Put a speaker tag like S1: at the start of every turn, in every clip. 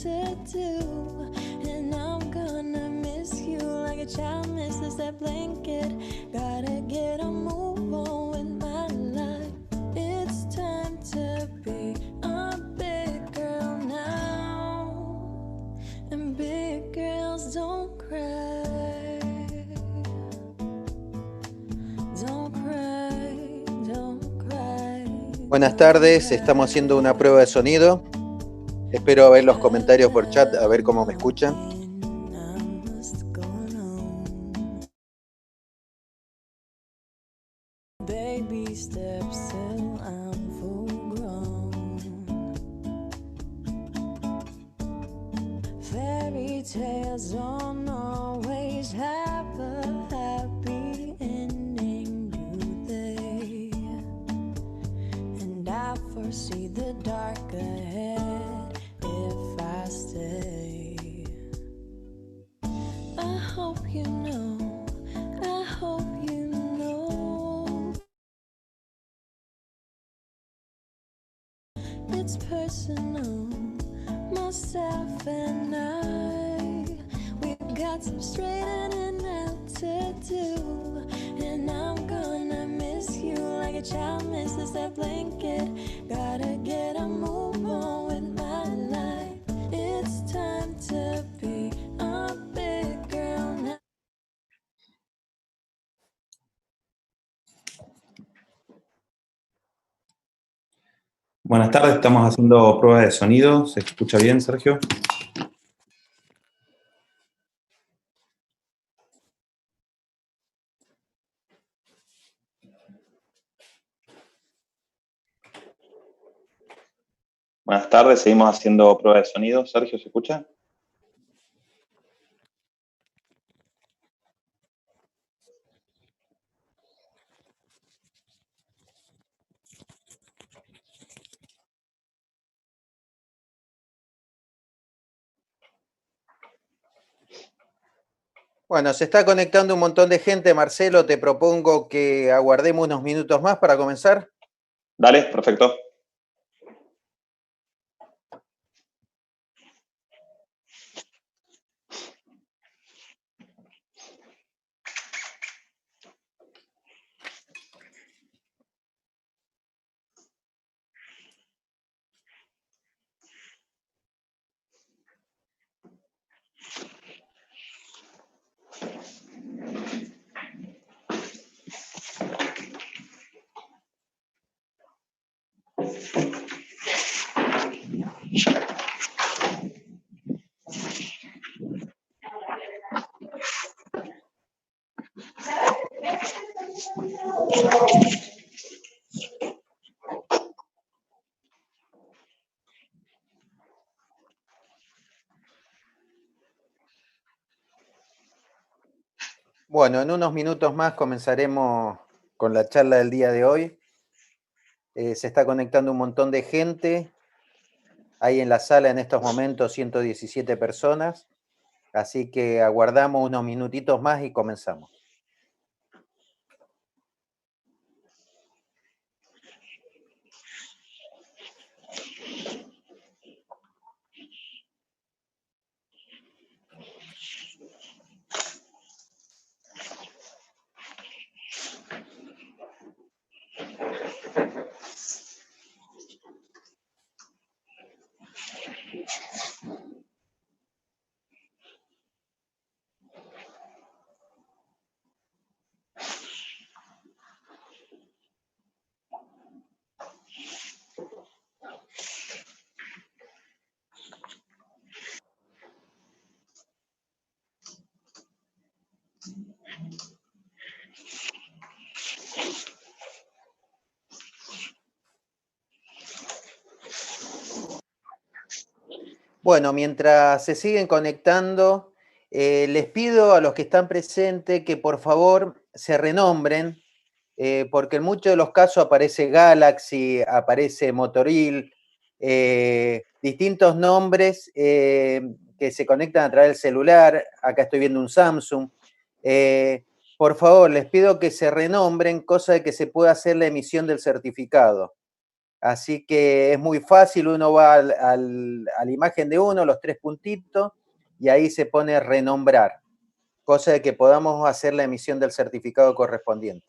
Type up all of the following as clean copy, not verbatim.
S1: to do, and I'm gonna miss you like a child misses that blanket. Gotta get a move on with my life. It's time to be a big girl now, and big girls don't cry. Don't cry, don't cry.
S2: Buenas tardes, estamos haciendo una prueba de sonido. Espero ver los comentarios por chat, a ver cómo me escuchan.
S1: Baby steps till I'm full grown. Fairy tales don't always have a happy ending, do they? And I foresee the dark ahead if I stay. I hope you know, I hope you know, it's personal, myself and I. We've got some straightening out to do, and I'm gonna miss you like a child misses that blanket. Gotta get a move on with my life. It's time to be a big girl now.
S3: Buenas tardes, estamos haciendo pruebas de sonido. ¿Se escucha bien, Sergio? Buenas tardes, seguimos haciendo pruebas de sonido. Sergio, ¿se escucha?
S2: Bueno, se está conectando un montón de gente. Marcelo, te propongo que aguardemos unos minutos más para comenzar.
S3: Dale, perfecto.
S2: Bueno, en unos minutos más comenzaremos con la charla del día de hoy. Se está conectando un montón de gente. Hay en la sala en estos momentos 117 personas. Así que aguardamos unos minutitos más y comenzamos. Bueno, mientras se siguen conectando, les pido a los que están presentes que por favor se renombren, porque en muchos de los casos aparece Galaxy, aparece Motoril, distintos nombres que se conectan a través del celular. Acá estoy viendo un Samsung. Por favor, les pido que se renombren, cosa de que se pueda hacer la emisión del certificado. Así que es muy fácil, uno va a la imagen de uno, los 3 puntitos, y ahí se pone renombrar, cosa de que podamos hacer la emisión del certificado correspondiente.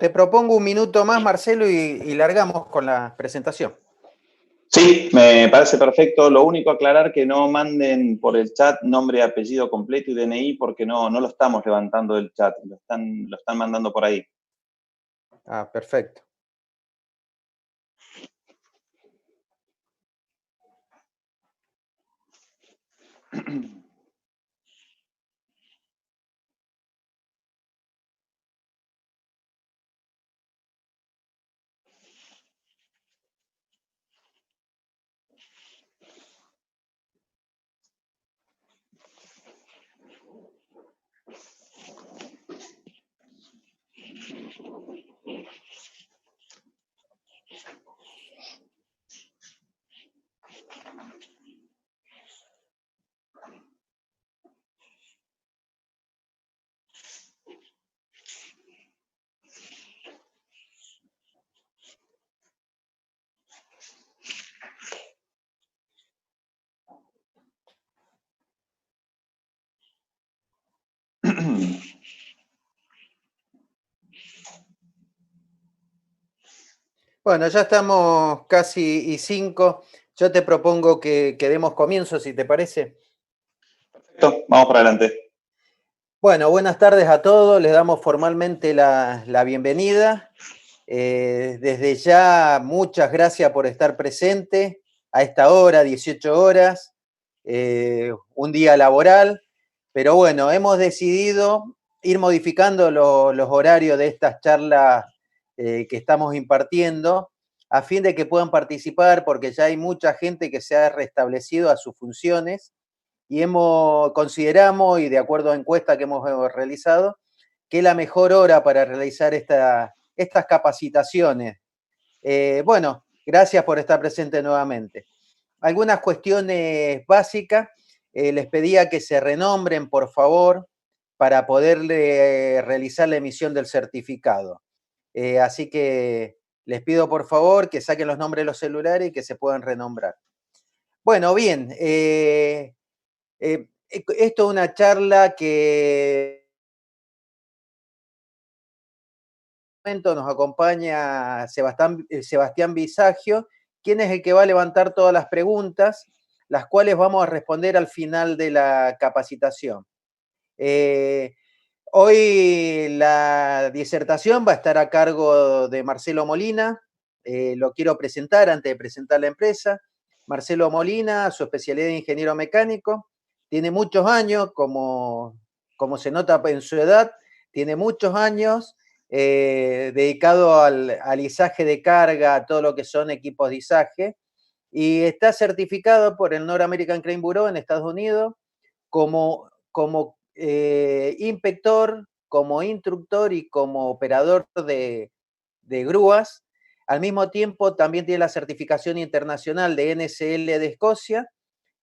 S2: Te propongo un minuto más, Marcelo, y largamos con la presentación.
S3: Sí, me parece perfecto. Lo único aclarar que no manden por el chat nombre, apellido completo y DNI porque no lo estamos levantando del chat, lo están mandando por ahí.
S2: Ah, perfecto. Bueno, ya estamos casi y 5. Yo te propongo que demos comienzo, si te parece.
S3: Perfecto, vamos para adelante.
S2: Bueno, buenas tardes a todos. Les damos formalmente la bienvenida. Desde ya, muchas gracias por estar presente a esta hora, 18 horas, un día laboral. Pero bueno, hemos decidido ir modificando los horarios de estas charlas que estamos impartiendo a fin de que puedan participar, porque ya hay mucha gente que se ha restablecido a sus funciones y consideramos, y de acuerdo a encuestas que hemos realizado, que es la mejor hora para realizar estas capacitaciones. Bueno, gracias por estar presente nuevamente. Algunas cuestiones básicas, les pedía que se renombren, por favor, para poderle realizar la emisión del certificado. Así que les pido, por favor, que saquen los nombres de los celulares y que se puedan renombrar. Bueno, bien, esto es una charla que nos acompaña Sebastián Bisagio, quien es el que va a levantar todas las preguntas, las cuales vamos a responder al final de la capacitación. Hoy la disertación va a estar a cargo de Marcelo Molina. Lo quiero presentar antes de presentar la empresa. Marcelo Molina, su especialidad de ingeniero mecánico, tiene muchos años, como se nota en su edad, tiene muchos años dedicado al izaje de carga, a todo lo que son equipos de izaje, y está certificado por el North American Crane Bureau en Estados Unidos como inspector, como instructor y como operador de grúas. Al mismo tiempo, también tiene la certificación internacional de NSL de Escocia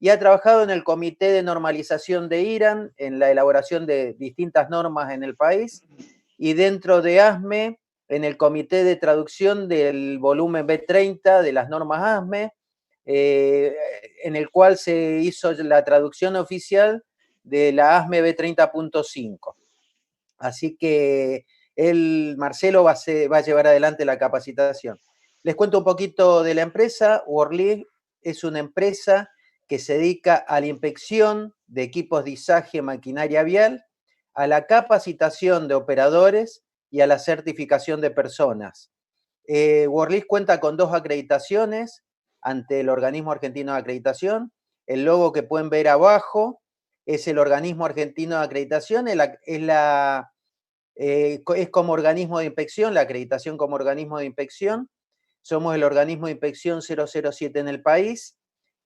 S2: y ha trabajado en el Comité de Normalización de Irán, en la elaboración de distintas normas en el país, y dentro de ASME, en el Comité de Traducción del volumen B30 de las normas ASME, en el cual se hizo la traducción oficial de la ASME B30.5. Así que Marcelo, va a llevar adelante la capacitación. Les cuento un poquito de la empresa. Worley es una empresa que se dedica a la inspección de equipos de izaje, maquinaria vial, a la capacitación de operadores y a la certificación de personas. Worlís cuenta con 2 acreditaciones ante el Organismo Argentino de Acreditación. El logo que pueden ver abajo es el Organismo Argentino de Acreditación, es como organismo de inspección, la acreditación como organismo de inspección. Somos el organismo de inspección 007 en el país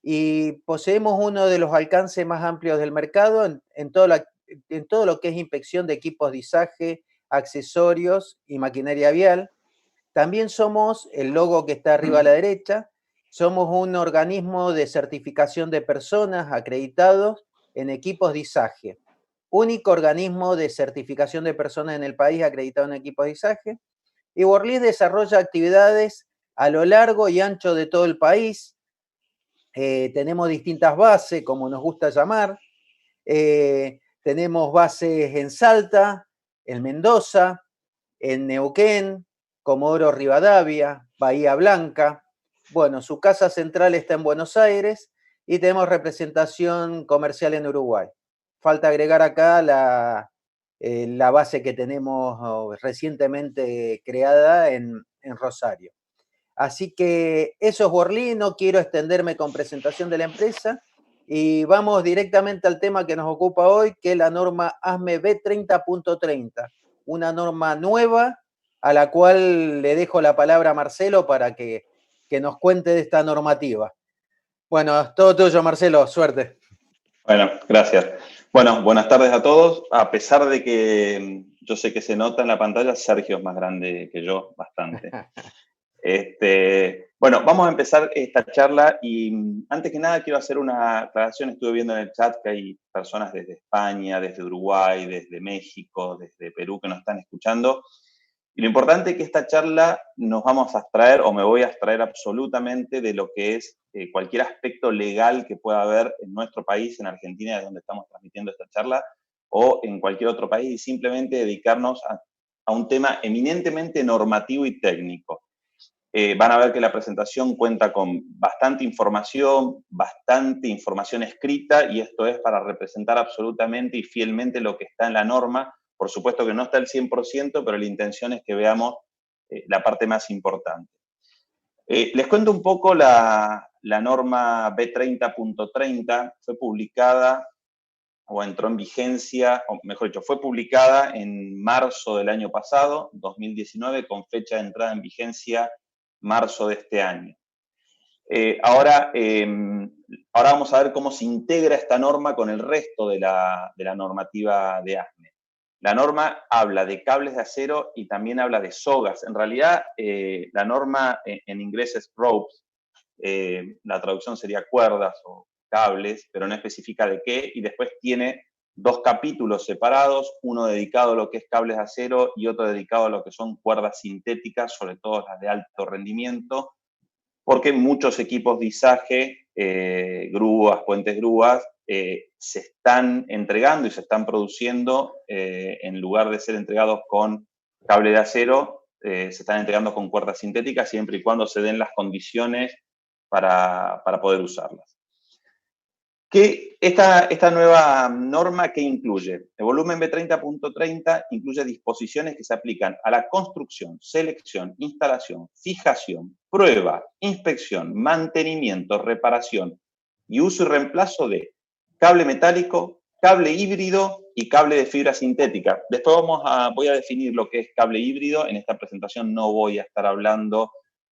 S2: y poseemos uno de los alcances más amplios del mercado en todo lo que es inspección de equipos de izaje, accesorios y maquinaria vial. También somos, el logo que está arriba a la derecha, somos un organismo de certificación de personas acreditados en equipos de izaje. Único organismo de certificación de personas en el país acreditado en equipos de izaje. Y Worlís desarrolla actividades a lo largo y ancho de todo el país. Tenemos distintas bases, como nos gusta llamar. Tenemos bases en Salta, en Mendoza, en Neuquén, Comodoro Rivadavia, Bahía Blanca. Bueno, su casa central está en Buenos Aires y tenemos representación comercial en Uruguay. Falta agregar acá la base que tenemos recientemente creada en Rosario. Así que eso es Worlís, no quiero extenderme con presentación de la empresa y vamos directamente al tema que nos ocupa hoy, que es la norma ASME B30.30, una norma nueva a la cual le dejo la palabra a Marcelo para que nos cuente de esta normativa. Bueno, todo tuyo, Marcelo, suerte.
S3: Bueno, gracias. Bueno, buenas tardes a todos. A pesar de que yo sé que se nota en la pantalla, Sergio es más grande que yo, bastante. Bueno, vamos a empezar esta charla y antes que nada quiero hacer una aclaración. Estuve viendo en el chat que hay personas desde España, desde Uruguay, desde México, desde Perú que nos están escuchando. Y lo importante es que esta charla nos vamos a abstraer, o me voy a abstraer absolutamente de lo que es cualquier aspecto legal que pueda haber en nuestro país, en Argentina, de donde estamos transmitiendo esta charla, o en cualquier otro país, y simplemente dedicarnos a un tema eminentemente normativo y técnico. Van a ver que la presentación cuenta con bastante información escrita, y esto es para representar absolutamente y fielmente lo que está en la norma. Por supuesto que no está el 100%, pero la intención es que veamos la parte más importante. Les cuento un poco la norma B30.30. Fue publicada, o entró en vigencia, o mejor dicho, fue publicada en marzo del año pasado, 2019, con fecha de entrada en vigencia marzo de este año. Ahora vamos a ver cómo se integra esta norma con el resto de la normativa de ASME. La norma habla de cables de acero y también habla de sogas. En realidad, la norma en inglés es ropes, la traducción sería cuerdas o cables, pero no especifica de qué, y después tiene 2 capítulos separados, uno dedicado a lo que es cables de acero y otro dedicado a lo que son cuerdas sintéticas, sobre todo las de alto rendimiento, porque muchos equipos de izaje, grúas, puentes grúas, se están entregando y se están produciendo, en lugar de ser entregados con cable de acero, se están entregando con cuerdas sintéticas, siempre y cuando se den las condiciones para poder usarlas. Esta nueva norma, ¿qué incluye? El volumen B30.30 incluye disposiciones que se aplican a la construcción, selección, instalación, fijación, prueba, inspección, mantenimiento, reparación y uso y reemplazo de cable metálico, cable híbrido y cable de fibra sintética. Después voy a definir lo que es cable híbrido. En esta presentación no voy a estar hablando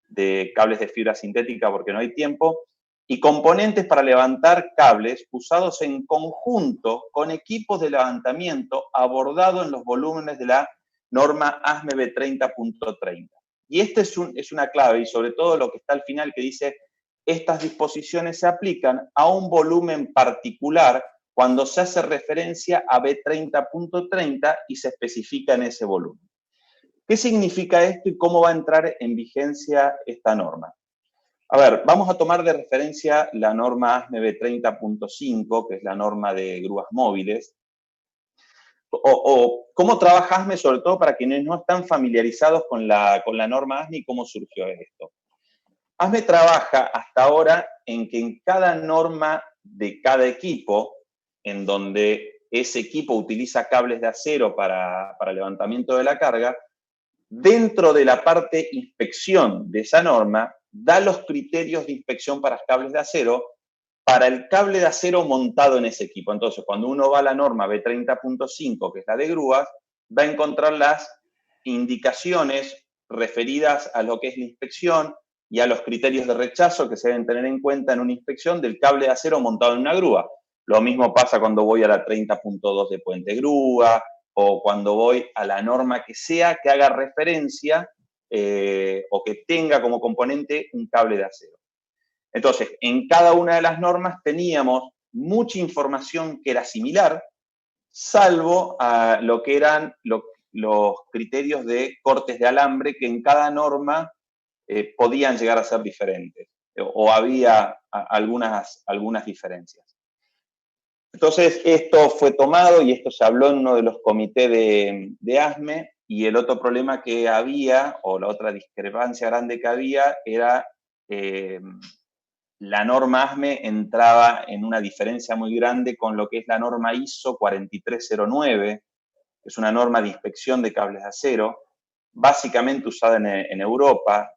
S3: de cables de fibra sintética porque no hay tiempo. Y componentes para levantar cables usados en conjunto con equipos de levantamiento abordado en los volúmenes de la norma ASME B30.30. Y es una clave, y sobre todo lo que está al final, que dice: estas disposiciones se aplican a un volumen particular cuando se hace referencia a B30.30 y se especifica en ese volumen. ¿Qué significa esto y cómo va a entrar en vigencia esta norma? A ver, vamos a tomar de referencia la norma ASME B30.5, que es la norma de grúas móviles. O cómo trabaja ASME, sobre todo para quienes no están familiarizados con la norma ASME y cómo surgió esto. ASME trabaja hasta ahora en que en cada norma de cada equipo, en donde ese equipo utiliza cables de acero para levantamiento de la carga, dentro de la parte inspección de esa norma, da los criterios de inspección para cables de acero, para el cable de acero montado en ese equipo. Entonces, cuando uno va a la norma B30.5, que es la de grúas, va a encontrar las indicaciones referidas a lo que es la inspección y a los criterios de rechazo que se deben tener en cuenta en una inspección del cable de acero montado en una grúa. Lo mismo pasa cuando voy a la 30.2 de puente grúa, o cuando voy a la norma que sea que haga referencia o que tenga como componente un cable de acero. Entonces, en cada una de las normas teníamos mucha información que era similar, salvo a lo que eran los criterios de cortes de alambre, que en cada norma podían llegar a ser diferentes, o había algunas diferencias. Entonces, esto fue tomado y esto se habló en uno de los comités de ASME, y el otro problema que había, o la otra discrepancia grande que había, era la norma ASME entraba en una diferencia muy grande con lo que es la norma ISO 4309, que es una norma de inspección de cables de acero, básicamente usada en Europa,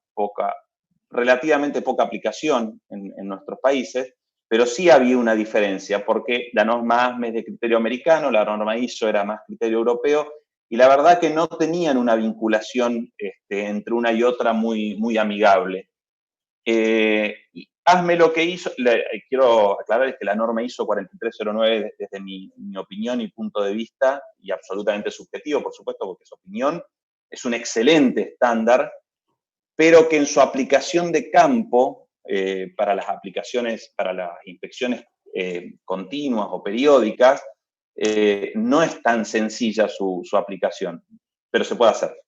S3: relativamente poca aplicación en nuestros países, pero sí había una diferencia, porque la norma ASME es de criterio americano, la norma ISO era más criterio europeo, y la verdad que no tenían una vinculación entre una y otra muy amigable. ASME lo que hizo, quiero aclarar, es que la norma ISO 4309, desde mi opinión y punto de vista, y absolutamente subjetivo, por supuesto, porque es opinión, es un excelente estándar, pero que en su aplicación de campo, para las aplicaciones, para las inspecciones continuas o periódicas, no es tan sencilla su aplicación, pero se puede hacer.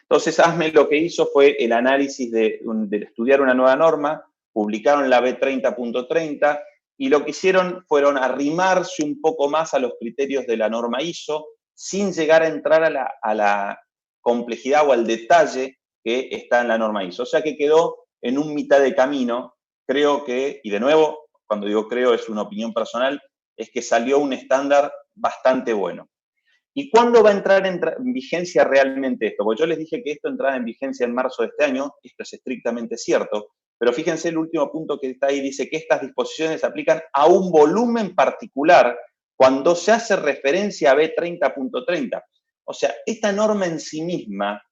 S3: Entonces, ASME lo que hizo fue el análisis de estudiar una nueva norma, publicaron la B30.30, y lo que hicieron fueron arrimarse un poco más a los criterios de la norma ISO, sin llegar a entrar a la complejidad o al detalle que está en la norma ISO. O sea que quedó en un mitad de camino. Creo que, y de nuevo, cuando digo creo es una opinión personal, es que salió un estándar bastante bueno. ¿Y cuándo va a entrar en vigencia realmente esto? Porque yo les dije que esto entraba en vigencia en marzo de este año, esto es estrictamente cierto, pero fíjense el último punto que está ahí, dice que estas disposiciones se aplican a un volumen particular cuando se hace referencia a B30.30. O sea, esta norma en sí misma,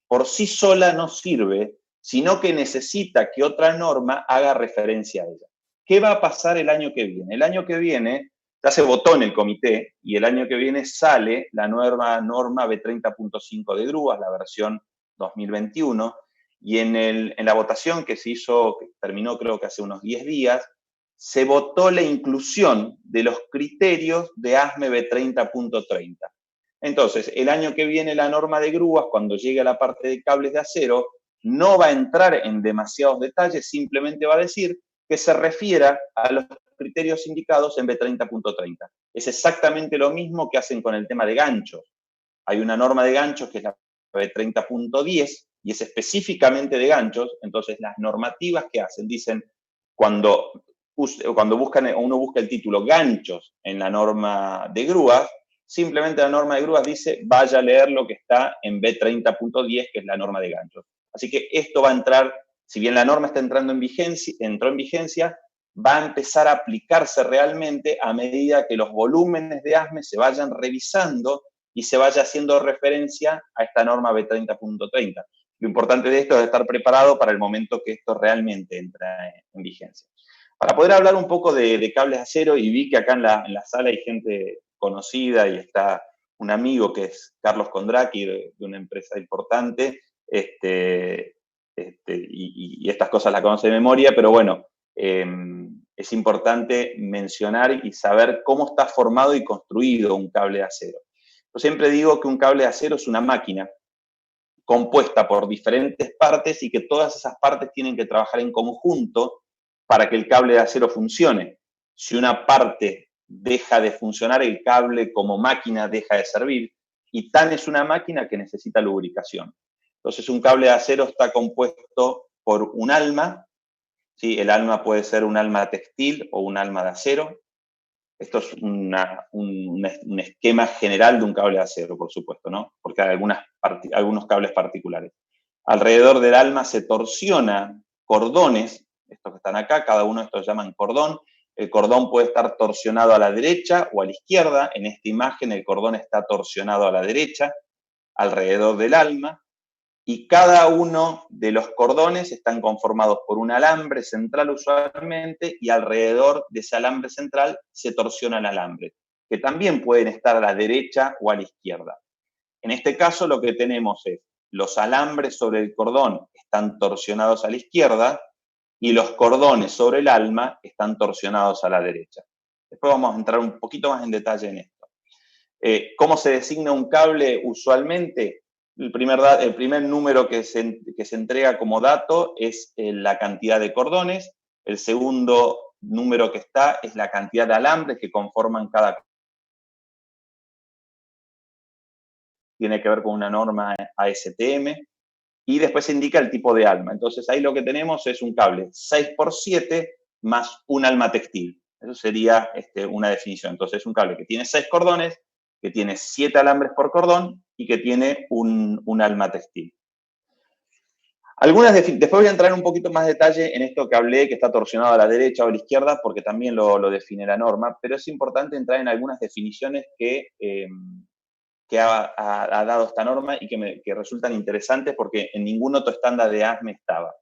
S3: por sí sola no sirve, sino que necesita que otra norma haga referencia a ella. ¿Qué va a pasar el año que viene? El año que viene ya se votó en el comité, y el año que viene sale la nueva norma B30.5 de grúas, la versión 2021, y en la votación que se hizo, que terminó creo que hace unos 10 días, se votó la inclusión de los criterios de ASME B30.30. Entonces, el año que viene la norma de grúas, cuando llegue a la parte de cables de acero, no va a entrar en demasiados detalles, simplemente va a decir que se refiera a los criterios indicados en B30.30. Es exactamente lo mismo que hacen con el tema de ganchos. Hay una norma de ganchos que es la B30.10 y es específicamente de ganchos. Entonces, las normativas que hacen, dicen, cuando uno busca el título ganchos en la norma de grúas, simplemente la norma de grúas dice, vaya a leer lo que está en B30.10, que es la norma de ganchos. Así que esto va a entrar, si bien la norma está entró en vigencia, va a empezar a aplicarse realmente a medida que los volúmenes de ASME se vayan revisando y se vaya haciendo referencia a esta norma B30.30. Lo importante de esto es estar preparado para el momento que esto realmente entra en vigencia. Para poder hablar un poco de cables de acero, y vi que acá en la sala hay gente conocida, y está un amigo que es Carlos Kondraki, de una empresa importante, y estas cosas las conoce de memoria, pero bueno, es importante mencionar y saber cómo está formado y construido un cable de acero. Yo siempre digo que un cable de acero es una máquina compuesta por diferentes partes, y que todas esas partes tienen que trabajar en conjunto para que el cable de acero funcione. Si una parte deja de funcionar, el cable como máquina deja de servir, y tan es una máquina que necesita lubricación. Entonces, un cable de acero está compuesto por un alma, ¿sí? El alma puede ser un alma textil o un alma de acero. Esto es un esquema general de un cable de acero, por supuesto, ¿no? Porque hay algunos cables particulares. Alrededor del alma se torsiona cordones, estos que están acá, cada uno de estos se llaman cordón. El cordón puede estar torsionado a la derecha o a la izquierda. En esta imagen el cordón está torsionado a la derecha, alrededor del alma. Y cada uno de los cordones están conformados por un alambre central usualmente, y alrededor de ese alambre central se torsiona el alambre, que también pueden estar a la derecha o a la izquierda. En este caso lo que tenemos es los alambres sobre el cordón están torsionados a la izquierda y los cordones sobre el alma están torsionados a la derecha. Después vamos a entrar un poquito más en detalle en esto. ¿Cómo se designa un cable usualmente? El primer número que se entrega como dato es la cantidad de cordones. El segundo número que está es la cantidad de alambres que conforman cada cordón. Tiene que ver con una norma ASTM. Y después se indica el tipo de alma. Entonces ahí lo que tenemos es un cable 6x7 más un alma textil. Eso sería una definición. Entonces es un cable que tiene 6 cordones, que tiene 7 alambres por cordón y que tiene un alma textil. Después voy a entrar en un poquito más detalle en esto que hablé, que está torsionado a la derecha o a la izquierda, porque también lo define la norma, pero es importante entrar en algunas definiciones que ha dado esta norma y que resultan interesantes porque en ningún otro estándar de ASME estaba.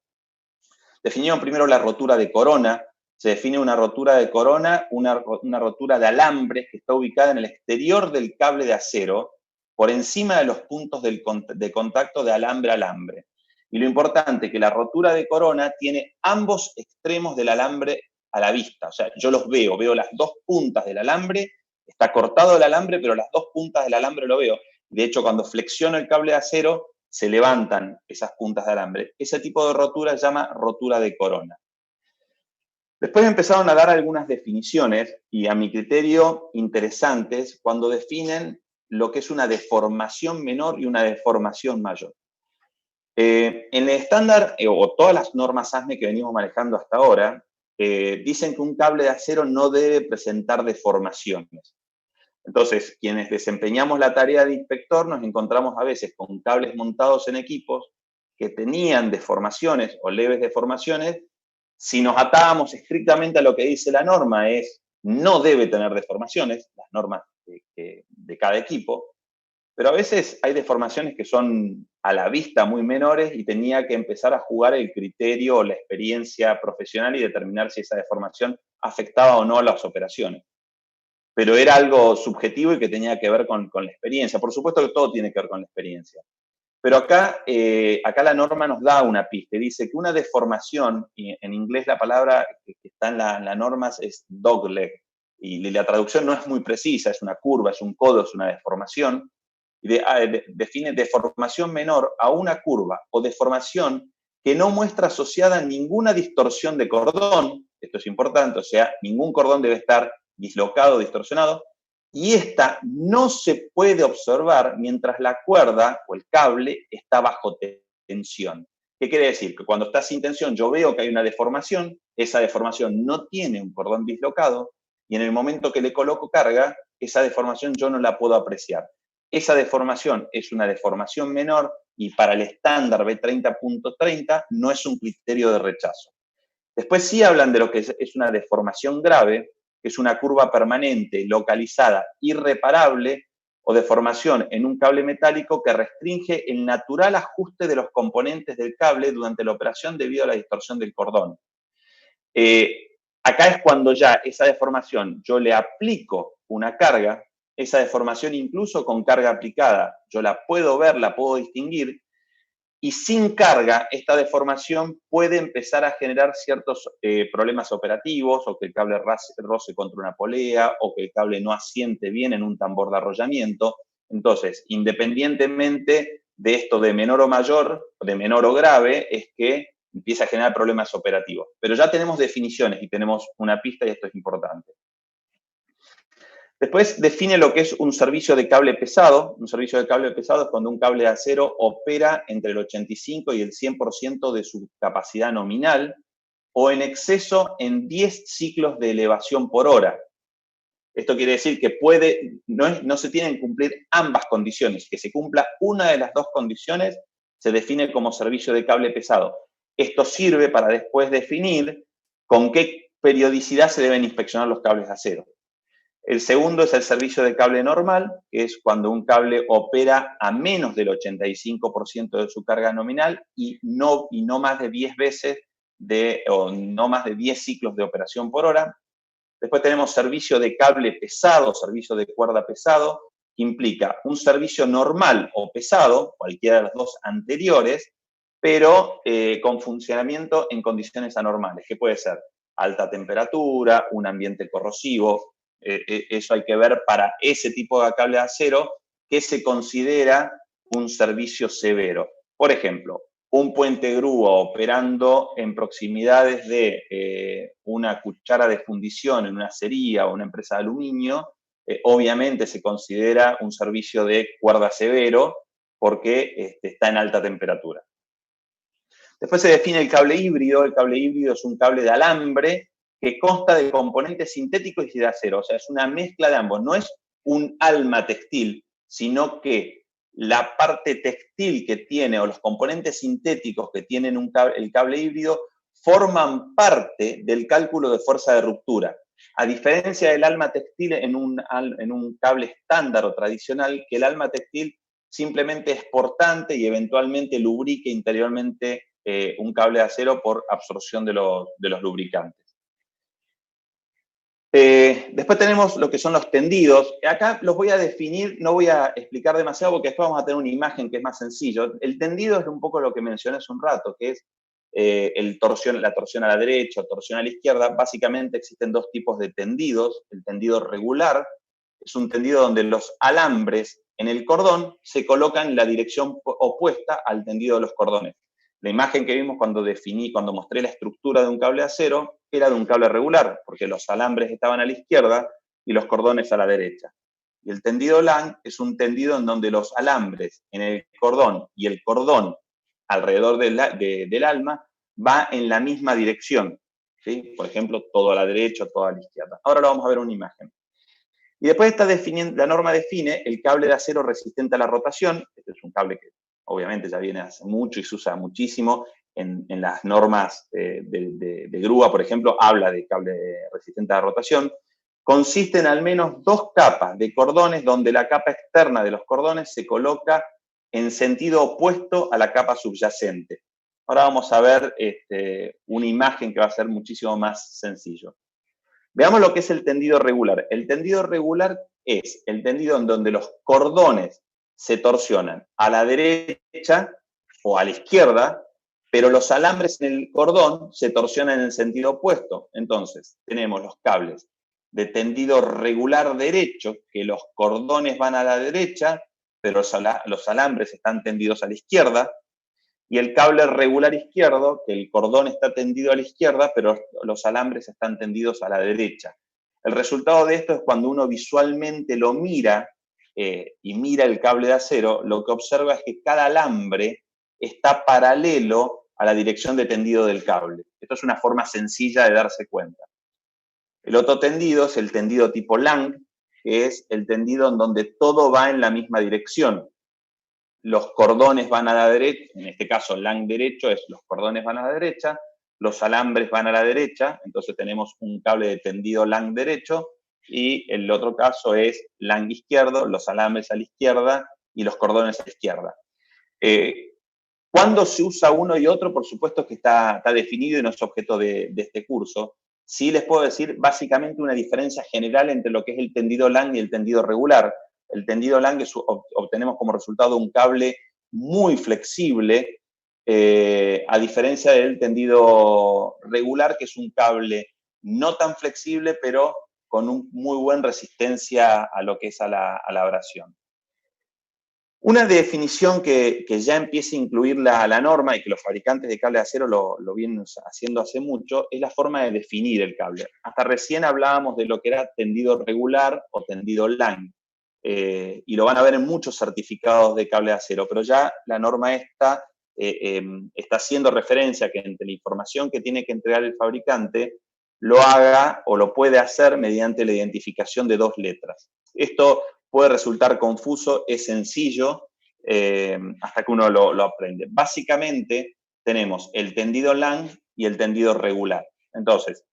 S3: Definieron primero la rotura de corona. Se define una rotura de corona, una rotura de alambres que está ubicada en el exterior del cable de acero, por encima de los puntos de contacto de alambre a alambre. Y lo importante es que la rotura de corona tiene ambos extremos del alambre a la vista. O sea, yo los veo las dos puntas del alambre. Está cortado el alambre, pero las dos puntas del alambre lo veo. De hecho, cuando flexiono el cable de acero, se levantan esas puntas de alambre. Ese tipo de rotura se llama rotura de corona. Después empezaron a dar algunas definiciones, y a mi criterio interesantes, cuando definen lo que es una deformación menor y una deformación mayor. En el estándar, o todas las normas ASME que venimos manejando hasta ahora, dicen que un cable de acero no debe presentar deformaciones. Entonces, quienes desempeñamos la tarea de inspector nos encontramos a veces con cables montados en equipos que tenían deformaciones o leves deformaciones. Si nos atábamos estrictamente a lo que dice la norma, no debe tener deformaciones, las normas de cada equipo, pero a veces hay deformaciones que son a la vista muy menores y tenía que empezar a jugar el criterio o la experiencia profesional y determinar si esa deformación afectaba o no a las operaciones. Pero era algo subjetivo y que tenía que ver con la experiencia. Por supuesto que todo tiene que ver con la experiencia. Pero acá la norma nos da una pista. Dice que una deformación, y en inglés la palabra que está en la norma es dogleg, y la traducción no es muy precisa, es una curva, es un codo, es una deformación. Y define deformación menor a una curva o deformación que no muestra asociada ninguna distorsión de cordón. Esto es importante, o sea, ningún cordón debe estar dislocado o distorsionado, y esta no se puede observar mientras la cuerda o el cable está bajo tensión. ¿Qué quiere decir? Que cuando está sin tensión yo veo que hay una deformación, esa deformación no tiene un cordón dislocado, y en el momento que le coloco carga, esa deformación yo no la puedo apreciar. Esa deformación es una deformación menor, y para el estándar B30.30 no es un criterio de rechazo. Después sí hablan de lo que es una deformación grave, que es una curva permanente, localizada, irreparable, o deformación en un cable metálico que restringe el natural ajuste de los componentes del cable durante la operación debido a la distorsión del cordón. Acá es cuando ya esa deformación yo le aplico una carga, esa deformación incluso con carga aplicada, yo la puedo ver, la puedo distinguir, y sin carga, esta deformación puede empezar a generar ciertos problemas operativos, o que el cable roce contra una polea, o que el cable no asiente bien en un tambor de arrollamiento. Entonces, independientemente de esto de menor o mayor, de menor o grave, es que empieza a generar problemas operativos. Pero ya tenemos definiciones y tenemos una pista, y esto es importante. Después define lo que es un servicio de cable pesado. Un servicio de cable pesado es cuando un cable de acero opera entre el 85 y el 100% de su capacidad nominal, o en exceso en 10 ciclos de elevación por hora. Esto quiere decir que no se tienen que cumplir ambas condiciones. Que se cumpla una de las dos condiciones se define como servicio de cable pesado. Esto sirve para después definir con qué periodicidad se deben inspeccionar los cables de acero. El segundo es el servicio de cable normal, que es cuando un cable opera a menos del 85% de su carga nominal y no más de 10 veces o no más de 10 ciclos de operación por hora. Después tenemos servicio de cable pesado, servicio de cuerda pesado, que implica un servicio normal o pesado, cualquiera de los dos anteriores, pero con funcionamiento en condiciones anormales, que puede ser alta temperatura, un ambiente corrosivo. Eso hay que ver para ese tipo de cable de acero que se considera un servicio severo. Por ejemplo, un puente grúa operando en proximidades de una cuchara de fundición en una acería o una empresa de aluminio, obviamente se considera un servicio de cuerda severo porque está en alta temperatura. Después se define el cable híbrido. El cable híbrido es un cable de alambre que consta de componentes sintéticos y de acero. O sea, es una mezcla de ambos. No es un alma textil, sino que la parte textil que tiene o los componentes sintéticos que tienen el cable híbrido forman parte del cálculo de fuerza de ruptura. A diferencia del alma textil en un cable estándar o tradicional, que el alma textil simplemente es portante y eventualmente lubrique interiormente un cable de acero por absorción de los lubricantes. Después tenemos lo que son los tendidos. Acá los voy a definir, no voy a explicar demasiado porque después vamos a tener una imagen que es más sencillo. El tendido es un poco lo que mencioné hace un rato, que es la torsión a la derecha o torsión a la izquierda. Básicamente existen dos tipos de tendidos. El tendido regular es un tendido donde los alambres en el cordón se colocan en la dirección opuesta al tendido de los cordones. La imagen que vimos cuando mostré la estructura de un cable de acero era de un cable regular, porque los alambres estaban a la izquierda y los cordones a la derecha. Y el tendido LAN es un tendido en donde los alambres en el cordón y el cordón alrededor del alma va en la misma dirección, ¿sí? Por ejemplo, todo a la derecha o todo a la izquierda. Ahora lo vamos a ver en una imagen. Y después la norma define el cable de acero resistente a la rotación. Este es un cable que obviamente ya viene hace mucho y se usa muchísimo en las normas de grúa, por ejemplo, habla de cable resistente a la rotación. Consiste en al menos dos capas de cordones donde la capa externa de los cordones se coloca en sentido opuesto a la capa subyacente. Ahora vamos a ver una imagen que va a ser muchísimo más sencillo. Veamos lo que es el tendido regular. El tendido regular es el tendido en donde los cordones se torsionan a la derecha o a la izquierda, pero los alambres en el cordón se torsionan en el sentido opuesto. Entonces, tenemos los cables de tendido regular derecho, que los cordones van a la derecha, pero los alambres están tendidos a la izquierda, y el cable regular izquierdo, que el cordón está tendido a la izquierda, pero los alambres están tendidos a la derecha. El resultado de esto es cuando uno visualmente lo mira y mira el cable de acero, lo que observa es que cada alambre está paralelo a la dirección de tendido del cable. Esto es una forma sencilla de darse cuenta. El otro tendido es el tendido tipo Lang, que es el tendido en donde todo va en la misma dirección. Los cordones van a la derecha, en este caso Lang derecho es los cordones van a la derecha, los alambres van a la derecha, entonces tenemos un cable de tendido Lang derecho, y el otro caso es Lang izquierdo, los alambres a la izquierda y los cordones a la izquierda. ¿Cuándo se usa uno y otro? Por supuesto que está definido y no es objeto de este curso. Sí les puedo decir básicamente una diferencia general entre lo que es el tendido Lang y el tendido regular. El tendido Lang obtenemos como resultado un cable muy flexible, a diferencia del tendido regular, que es un cable no tan flexible, pero con una muy buena resistencia a lo que es a la abrasión. Una definición que ya empieza a incluir la norma y que los fabricantes de cable de acero lo vienen haciendo hace mucho, es la forma de definir el cable. Hasta recién hablábamos de lo que era tendido regular o tendido Lang. Y lo van a ver en muchos certificados de cable de acero, pero ya la norma esta está haciendo referencia a que entre la información que tiene que entregar el fabricante lo haga o lo puede hacer mediante la identificación de 2 letras. Esto puede resultar confuso, es sencillo, hasta que uno lo aprende. Básicamente tenemos el tendido LAN y el tendido regular. Entonces,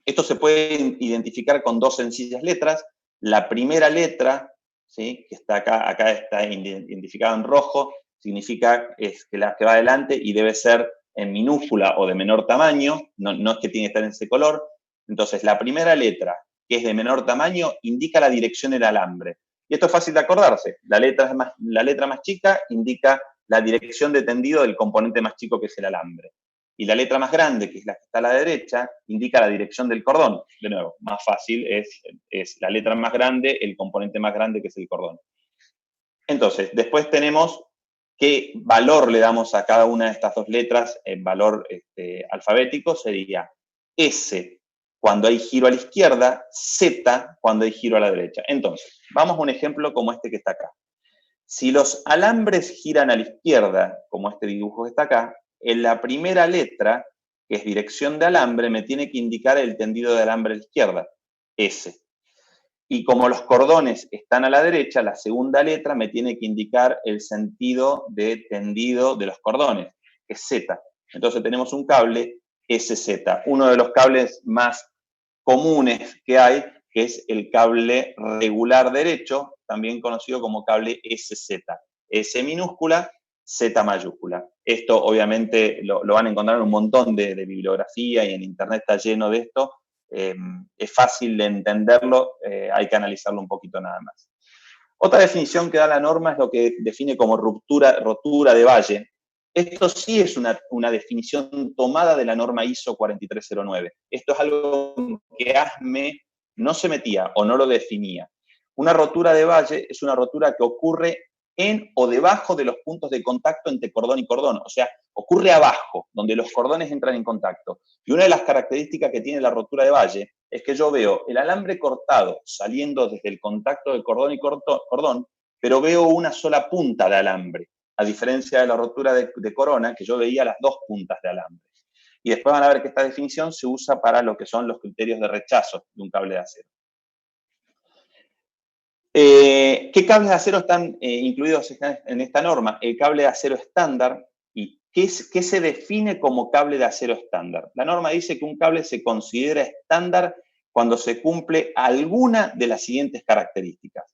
S3: esto se puede identificar con 2 sencillas letras. La primera letra, ¿sí?, que está acá está identificada en rojo, significa que la que va adelante y debe ser en minúscula o de menor tamaño, no es que tiene que estar en ese color. Entonces, la primera letra, que es de menor tamaño, indica la dirección del alambre. Y esto es fácil de acordarse. La letra más chica indica la dirección de tendido del componente más chico, que es el alambre. Y la letra más grande, que es la que está a la derecha, indica la dirección del cordón. De nuevo, más fácil es la letra más grande, el componente más grande, que es el cordón. Entonces, después tenemos qué valor le damos a cada una de estas 2 letras. El valor alfabético sería S cuando hay giro a la izquierda, Z cuando hay giro a la derecha. Entonces, vamos a un ejemplo como este que está acá. Si los alambres giran a la izquierda, como este dibujo que está acá, en la primera letra, que es dirección de alambre, me tiene que indicar el tendido de alambre a la izquierda, S. Y como los cordones están a la derecha, la segunda letra me tiene que indicar el sentido de tendido de los cordones, que es Z. Entonces tenemos un cable SZ, uno de los cables más comunes que hay, que es el cable regular derecho, también conocido como cable SZ. S minúscula, Z mayúscula. Esto obviamente lo van a encontrar en un montón de bibliografía y en internet está lleno de esto. Es fácil de entenderlo, hay que analizarlo un poquito nada más. Otra definición que da la norma es lo que define como rotura de valle. Esto sí es una definición tomada de la norma ISO 4309. Esto es algo que ASME no se metía o no lo definía. Una rotura de valle es una rotura que ocurre en o debajo de los puntos de contacto entre cordón y cordón. O sea, ocurre abajo, donde los cordones entran en contacto. Y una de las características que tiene la rotura de valle es que yo veo el alambre cortado saliendo desde el contacto de cordón y cordón, pero veo una sola punta de alambre, a diferencia de la rotura de corona, que yo veía las 2 puntas de alambre. Y después van a ver que esta definición se usa para lo que son los criterios de rechazo de un cable de acero. ¿Qué cables de acero están incluidos en esta norma? El cable de acero estándar. ¿Y qué se define como cable de acero estándar? La norma dice que un cable se considera estándar cuando se cumple alguna de las siguientes características.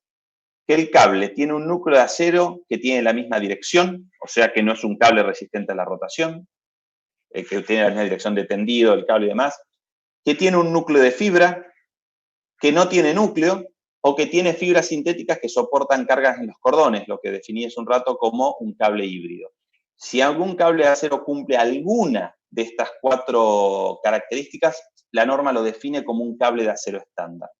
S3: Que el cable tiene un núcleo de acero que tiene la misma dirección, o sea que no es un cable resistente a la rotación, que tiene la misma dirección de tendido, el cable y demás, que tiene un núcleo de fibra, que no tiene núcleo, o que tiene fibras sintéticas que soportan cargas en los cordones, lo que definí hace un rato como un cable híbrido. Si algún cable de acero cumple alguna de estas 4 características, la norma lo define como un cable de acero estándar.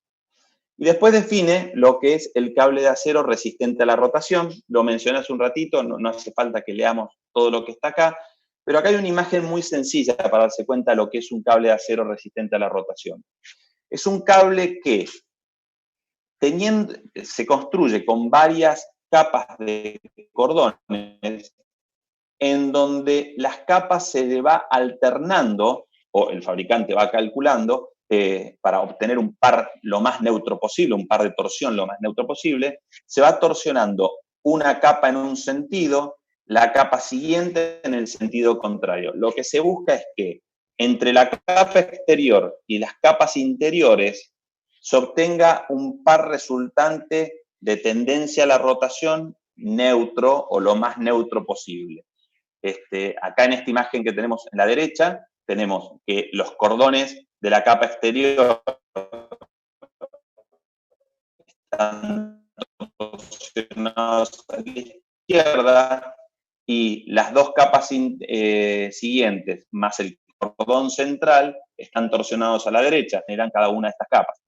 S3: Y después define lo que es el cable de acero resistente a la rotación. Lo mencioné hace un ratito, no hace falta que leamos todo lo que está acá, pero acá hay una imagen muy sencilla para darse cuenta de lo que es un cable de acero resistente a la rotación. Es un cable que se construye con varias capas de cordones, en donde las capas se le va alternando, o el fabricante va calculando, para obtener un par lo más neutro posible, un par de torsión lo más neutro posible, se va torsionando una capa en un sentido, la capa siguiente en el sentido contrario. Lo que se busca es que entre la capa exterior y las capas interiores se obtenga un par resultante de tendencia a la rotación neutro o lo más neutro posible. Acá en esta imagen que tenemos en la derecha, tenemos que los cordones de la capa exterior están torsionados a la izquierda y las 2 capas siguientes más el cordón central están torsionados a la derecha, generan cada una de estas capas.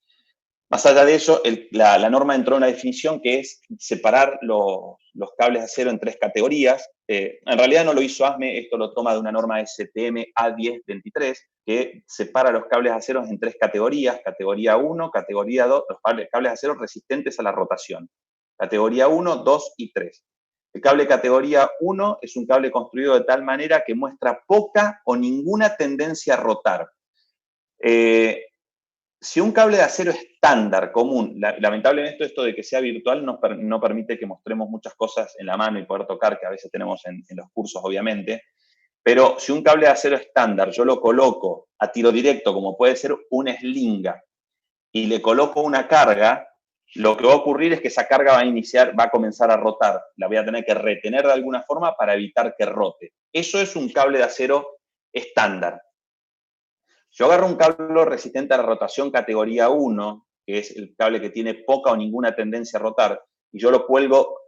S3: Más allá de eso, la norma entró en una definición que es separar los cables de acero en 3 categorías. En realidad no lo hizo ASME, esto lo toma de una norma STM A1023, que separa los cables de acero en 3 categorías. Categoría 1, categoría 2, los cables de acero resistentes a la rotación. Categoría 1, 2 y 3. El cable categoría 1 es un cable construido de tal manera que muestra poca o ninguna tendencia a rotar. Si un cable de acero estándar, común, lamentablemente esto de que sea virtual no permite que mostremos muchas cosas en la mano y poder tocar, que a veces tenemos en los cursos, obviamente, pero si un cable de acero estándar yo lo coloco a tiro directo, como puede ser una eslinga, y le coloco una carga, lo que va a ocurrir es que esa carga va a comenzar a rotar. La voy a tener que retener de alguna forma para evitar que rote. Eso es un cable de acero estándar. Yo agarro un cable resistente a la rotación categoría 1, que es el cable que tiene poca o ninguna tendencia a rotar, y yo lo cuelgo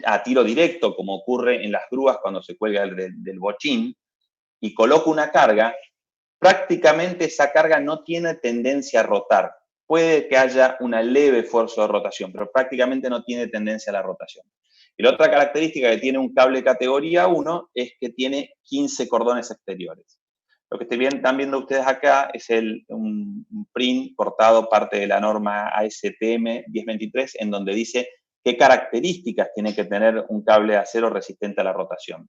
S3: a tiro directo, como ocurre en las grúas cuando se cuelga del bochín, y coloco una carga, prácticamente esa carga no tiene tendencia a rotar. Puede que haya una leve esfuerzo de rotación, pero prácticamente no tiene tendencia a la rotación. Y la otra característica que tiene un cable categoría 1 es que tiene 15 cordones exteriores. Lo que están viendo ustedes acá es un print cortado, parte de la norma ASTM 1023, en donde dice qué características tiene que tener un cable de acero resistente a la rotación.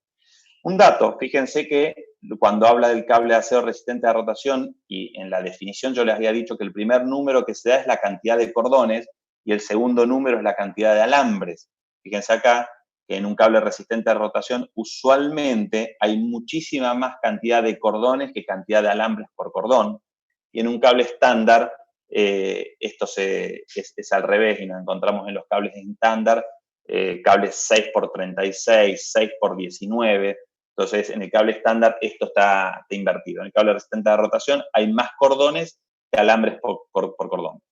S3: Un dato, fíjense que cuando habla del cable de acero resistente a la rotación, y en la definición yo les había dicho que el primer número que se da es la cantidad de cordones y el segundo número es la cantidad de alambres. Fíjense acá que en un cable resistente a la rotación usualmente hay muchísima más cantidad de cordones que cantidad de alambres por cordón. Y en un cable estándar esto es al revés y nos encontramos en los cables estándar cables 6x36, 6x19. Entonces, en el cable estándar esto está invertido. En el cable resistente a la rotación hay más cordones que alambres por cordón.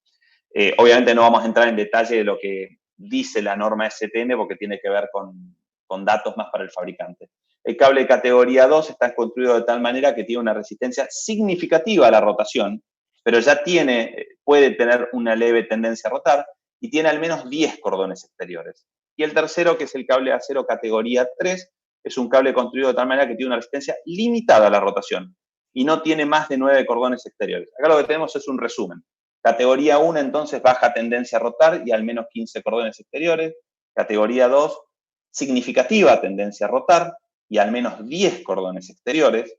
S3: Obviamente no vamos a entrar en detalle de lo que dice la norma STM porque tiene que ver con datos más para el fabricante. El cable de categoría 2 está construido de tal manera que tiene una resistencia significativa a la rotación, pero ya puede tener una leve tendencia a rotar y tiene al menos 10 cordones exteriores. Y el tercero, que es el cable de acero categoría 3, es un cable construido de tal manera que tiene una resistencia limitada a la rotación y no tiene más de 9 cordones exteriores. Acá lo que tenemos es un resumen. Categoría 1, entonces, baja tendencia a rotar y al menos 15 cordones exteriores. Categoría 2, significativa tendencia a rotar y al menos 10 cordones exteriores.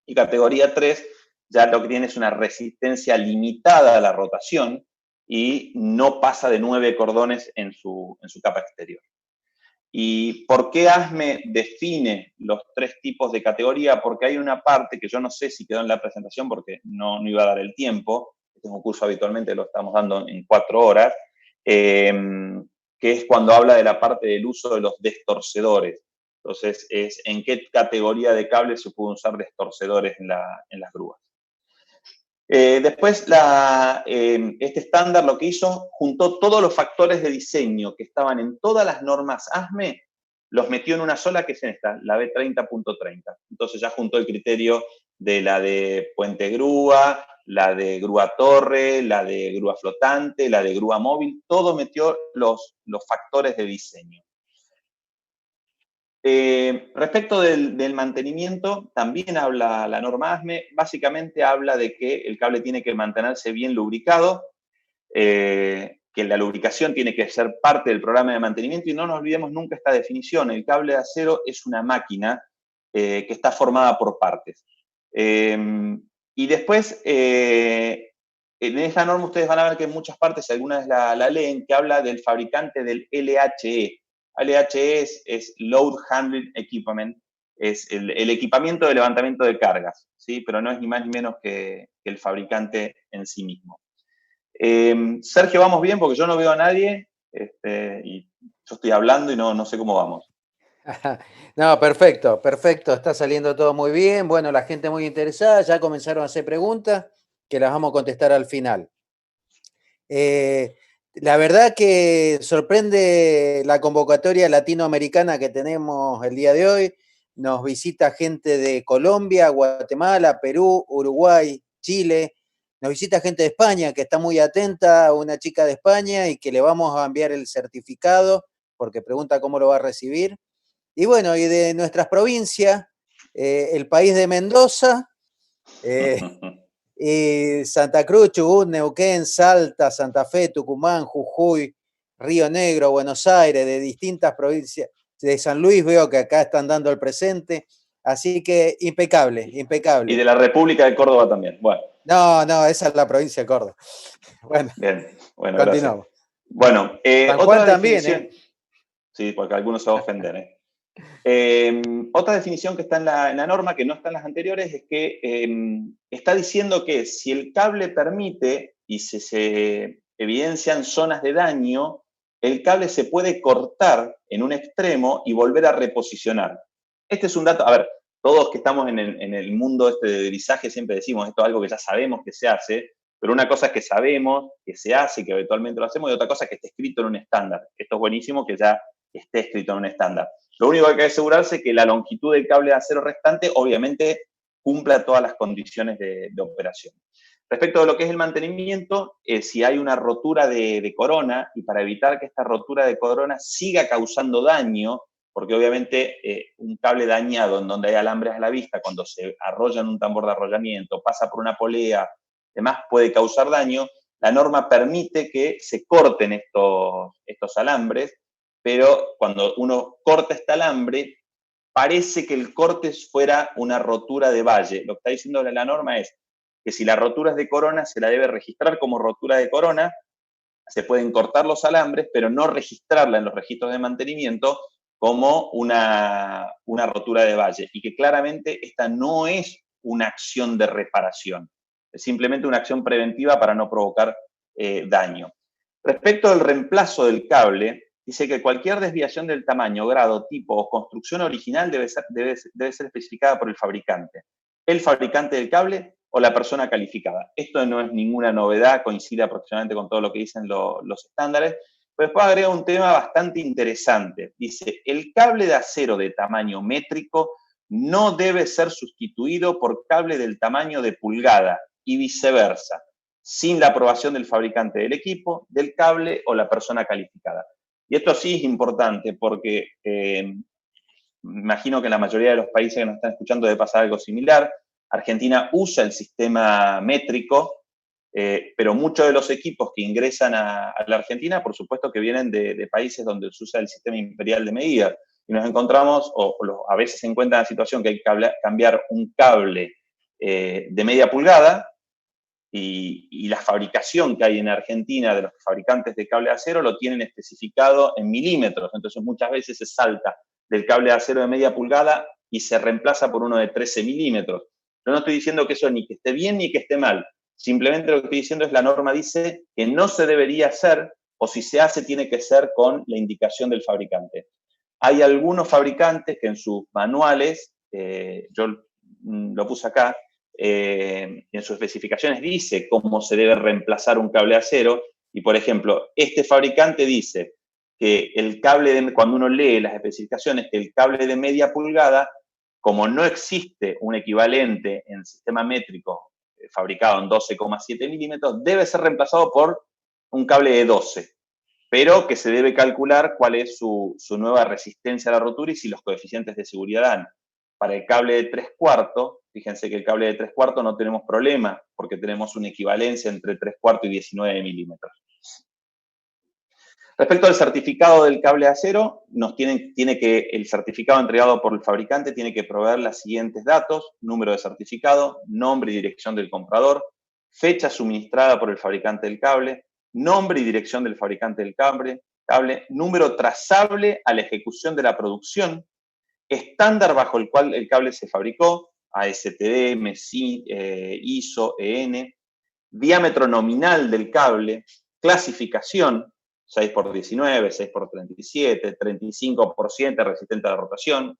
S3: Y categoría 3, ya lo que tiene es una resistencia limitada a la rotación y no pasa de 9 cordones en su capa exterior. ¿Y por qué ASME define los 3 tipos de categoría? Porque hay una parte que yo no sé si quedó en la presentación porque no iba a dar el tiempo. Este es un curso habitualmente lo estamos dando en 4 horas, que es cuando habla de la parte del uso de los destorcedores. Entonces, es en qué categoría de cable se pueden usar destorcedores en las grúas. Después, este estándar lo que hizo, juntó todos los factores de diseño que estaban en todas las normas ASME, los metió en una sola, que es esta, la B30.30. Entonces ya juntó el criterio de la de puente grúa, la de grúa torre, la de grúa flotante, la de grúa móvil, todo metió los factores de diseño. Respecto del mantenimiento, también habla la norma ASME, básicamente habla de que el cable tiene que mantenerse bien lubricado, que la lubricación tiene que ser parte del programa de mantenimiento y no nos olvidemos nunca esta definición, el cable de acero es una máquina que está formada por partes. Y después, en esta norma ustedes van a ver que en muchas partes, algunas la leen, que habla del fabricante del LHE. LHE es Load Handling Equipment, es el equipamiento de levantamiento de cargas, ¿sí? Pero no es ni más ni menos que el fabricante en sí mismo. Sergio, ¿vamos bien? Porque yo no veo a nadie y yo estoy hablando y no sé cómo vamos.
S2: No, perfecto, perfecto, está saliendo todo muy bien. Bueno, la gente muy interesada, ya comenzaron a hacer preguntas que las vamos a contestar al final. La verdad que sorprende la convocatoria latinoamericana que tenemos el día de hoy. Nos visita gente de Colombia, Guatemala, Perú, Uruguay, Chile. Nos visita gente de España que está muy atenta, una chica de España, y que le vamos a enviar el certificado porque pregunta cómo lo va a recibir. Y bueno, y de nuestras provincias, el país de Mendoza, y Santa Cruz, Chubut, Neuquén, Salta, Santa Fe, Tucumán, Jujuy, Río Negro, Buenos Aires, de distintas provincias, de San Luis veo que acá están dando el presente, así que impecable, impecable.
S3: Y de la República de Córdoba también, bueno.
S2: No, esa es la provincia de Córdoba. Bueno,
S3: Bien, bueno, gracias.
S2: continuamos.
S3: Bueno,
S2: San
S3: otra
S2: Juan también,
S3: definición. Sí, porque algunos se van a ofender, otra definición que está en la norma, que no está en las anteriores, es que está diciendo que si el cable permite y se evidencian zonas de daño, el cable se puede cortar en un extremo y volver a reposicionar. Este es un dato, a ver, todos que estamos en el mundo este de visaje siempre decimos, esto es algo que ya sabemos que se hace, pero una cosa es que sabemos que se hace, que habitualmente lo hacemos, y otra cosa es que esté escrito en un estándar. Esto es buenísimo que ya esté escrito en un estándar. Lo único que hay que asegurarse es que la longitud del cable de acero restante obviamente cumpla todas las condiciones de operación. Respecto de lo que es el mantenimiento, si hay una rotura de corona, y para evitar que esta rotura de corona siga causando daño, porque obviamente un cable dañado en donde hay alambres a la vista, cuando se arrolla en un tambor de arrollamiento, pasa por una polea, demás puede causar daño, la norma permite que se corten estos alambres, pero cuando uno corta este alambre, parece que el corte fuera una rotura de valle. Lo que está diciendo la norma es que si la rotura es de corona, se la debe registrar como rotura de corona, se pueden cortar los alambres, pero no registrarla en los registros de mantenimiento como una rotura de valle, y que claramente esta no es una acción de reparación, es simplemente una acción preventiva para no provocar daño. Respecto al reemplazo del cable, dice que cualquier desviación del tamaño, grado, tipo o construcción original debe ser especificada por el fabricante del cable o la persona calificada. Esto no es ninguna novedad, coincide aproximadamente con todo lo que dicen los estándares, pero después agrega un tema bastante interesante. Dice, el cable de acero de tamaño métrico no debe ser sustituido por cable del tamaño de pulgada y viceversa, sin la aprobación del fabricante del equipo, del cable o la persona calificada. Y esto sí es importante porque imagino que en la mayoría de los países que nos están escuchando debe pasar algo similar. Argentina usa el sistema métrico, pero muchos de los equipos que ingresan a la Argentina, por supuesto que vienen de países donde se usa el sistema imperial de medida. Y nos encontramos, a veces se encuentra en la situación que hay que cambiar un cable de media pulgada, y la fabricación que hay en Argentina de los fabricantes de cable de acero lo tienen especificado en milímetros. Entonces muchas veces se salta del cable de acero de media pulgada y se reemplaza por uno de 13 milímetros. Yo no estoy diciendo que eso ni que esté bien ni que esté mal. Simplemente lo que estoy diciendo es la norma dice que no se debería hacer, o si se hace tiene que ser con la indicación del fabricante. Hay algunos fabricantes que en sus manuales, yo lo puse acá, en sus especificaciones dice cómo se debe reemplazar un cable de acero, y por ejemplo, este fabricante dice que el cable, cuando uno lee las especificaciones, que el cable de media pulgada, como no existe un equivalente en el sistema métrico fabricado en 12,7 milímetros, debe ser reemplazado por un cable de 12, pero que se debe calcular cuál es su nueva resistencia a la rotura y si los coeficientes de seguridad dan. Para el cable de 3/4, fíjense que el cable de 3/4 no tenemos problema, porque tenemos una equivalencia entre 3/4 y 19 milímetros. Respecto al certificado del cable de acero, el certificado entregado por el fabricante tiene que proveer los siguientes datos: número de certificado, nombre y dirección del comprador, fecha suministrada por el fabricante del cable, nombre y dirección del fabricante del cable, número trazable a la ejecución de la producción, estándar bajo el cual el cable se fabricó, ASTM, ISO, EN, diámetro nominal del cable, clasificación, 6x19, 6x37, 35% resistente a la rotación.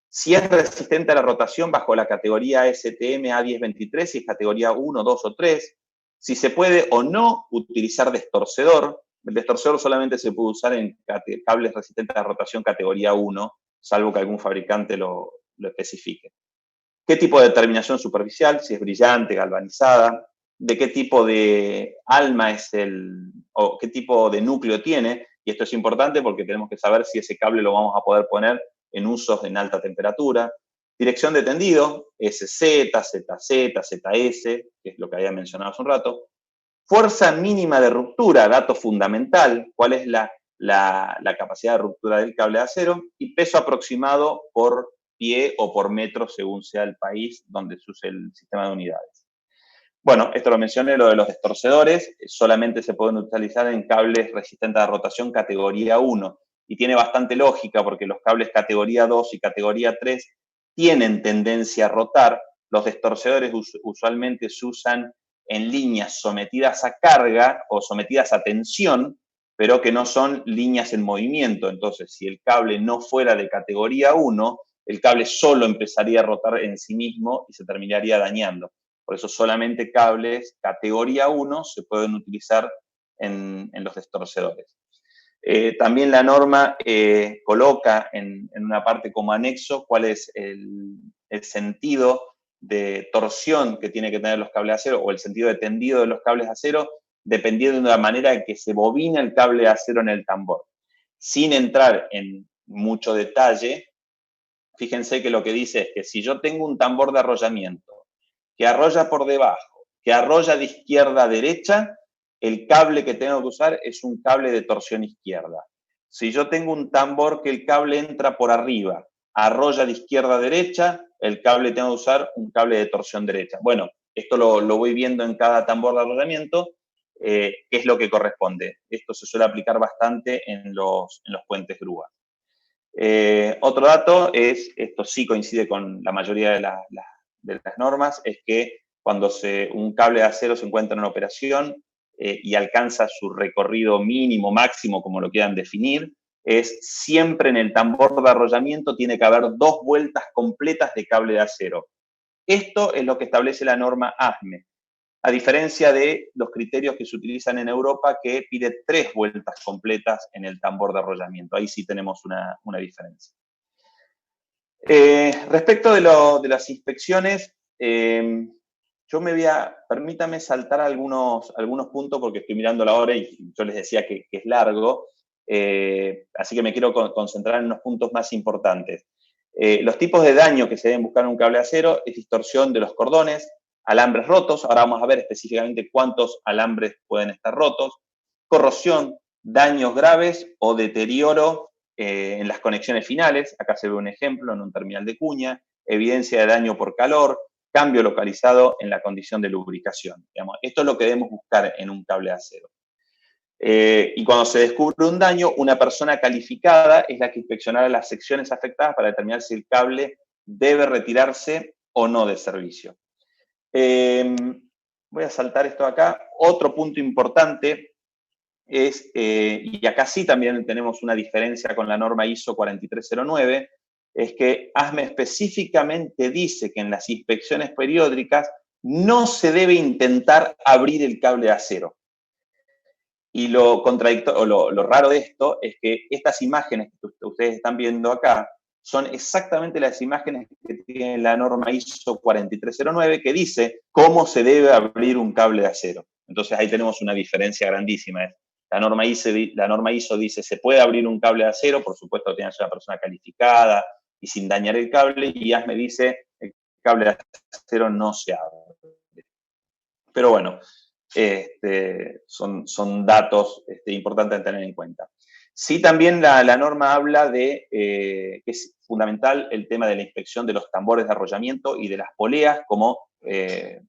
S3: Si es resistente a la rotación bajo la categoría STM A1023, si es categoría 1, 2 o 3. Si se puede o no utilizar destorcedor. El destorcedor solamente se puede usar en cables resistentes a la rotación categoría 1, salvo que algún fabricante lo especifique. ¿Qué tipo de terminación superficial? Si es brillante, galvanizada. ¿De qué tipo de alma o qué tipo de núcleo tiene? Y esto es importante porque tenemos que saber si ese cable lo vamos a poder poner en usos en alta temperatura. Dirección de tendido, SZ, ZZ, ZS, que es lo que había mencionado hace un rato. Fuerza mínima de ruptura, dato fundamental, cuál es la capacidad de ruptura del cable de acero, y peso aproximado por pie o por metro, según sea el país donde se use el sistema de unidades. Bueno, esto lo mencioné, lo de los destorcedores, solamente se pueden utilizar en cables resistentes a rotación categoría 1. Y tiene bastante lógica porque los cables categoría 2 y categoría 3 tienen tendencia a rotar. Los destorcedores usualmente se usan en líneas sometidas a carga o sometidas a tensión, pero que no son líneas en movimiento. Entonces, si el cable no fuera de categoría 1, el cable solo empezaría a rotar en sí mismo y se terminaría dañando. Por eso solamente cables categoría 1 se pueden utilizar en los destorcedores. También la norma coloca en una parte como anexo cuál es el sentido de torsión que tiene que tener los cables de acero o el sentido de tendido de los cables de acero, dependiendo de la manera en que se bobina el cable de acero en el tambor. Sin entrar en mucho detalle, fíjense que lo que dice es que si yo tengo un tambor de arrollamiento que arrolla por debajo, que arrolla de izquierda a derecha, el cable que tengo que usar es un cable de torsión izquierda. Si yo tengo un tambor que el cable entra por arriba, arrolla de izquierda a derecha, el cable tengo que usar un cable de torsión derecha. Bueno, esto lo voy viendo en cada tambor de arrollamiento, qué es lo que corresponde. Esto se suele aplicar bastante en los puentes grúa. Otro dato es, esto sí coincide con la mayoría de las normas, es que cuando un cable de acero se encuentra en operación y alcanza su recorrido mínimo, máximo, como lo quieran definir, es siempre en el tambor de arrollamiento tiene que haber 2 vueltas completas de cable de acero. Esto es lo que establece la norma ASME, a diferencia de los criterios que se utilizan en Europa, que pide 3 vueltas completas en el tambor de arrollamiento. Ahí sí tenemos una diferencia. Respecto de las inspecciones, yo permítame saltar algunos puntos porque estoy mirando la hora y yo les decía que es largo, así que me quiero concentrar en unos puntos más importantes. Los tipos de daño que se deben buscar en un cable de acero es distorsión de los cordones, alambres rotos, ahora vamos a ver específicamente cuántos alambres pueden estar rotos, corrosión, daños graves o deterioro en las conexiones finales, acá se ve un ejemplo en un terminal de cuña, evidencia de daño por calor, cambio localizado en la condición de lubricación. Digamos, esto es lo que debemos buscar en un cable de acero. Y cuando se descubre un daño, una persona calificada es la que inspeccionará las secciones afectadas para determinar si el cable debe retirarse o no de servicio. Voy a saltar esto acá. Otro punto importante es, y acá sí también tenemos una diferencia con la norma ISO 4309, es que ASME específicamente dice que en las inspecciones periódicas no se debe intentar abrir el cable de acero. Y lo raro de esto es que estas imágenes que ustedes están viendo acá son exactamente las imágenes que tiene la norma ISO 4309 que dice cómo se debe abrir un cable de acero. Entonces ahí tenemos una diferencia grandísima. La norma ISO dice se puede abrir un cable de acero, por supuesto tiene que ser una persona calificada y sin dañar el cable, y ASME dice el cable de acero no se abre. Pero bueno, son datos importantes a tener en cuenta. Sí, también la norma habla de que es fundamental el tema de la inspección de los tambores de arrollamiento y de las poleas como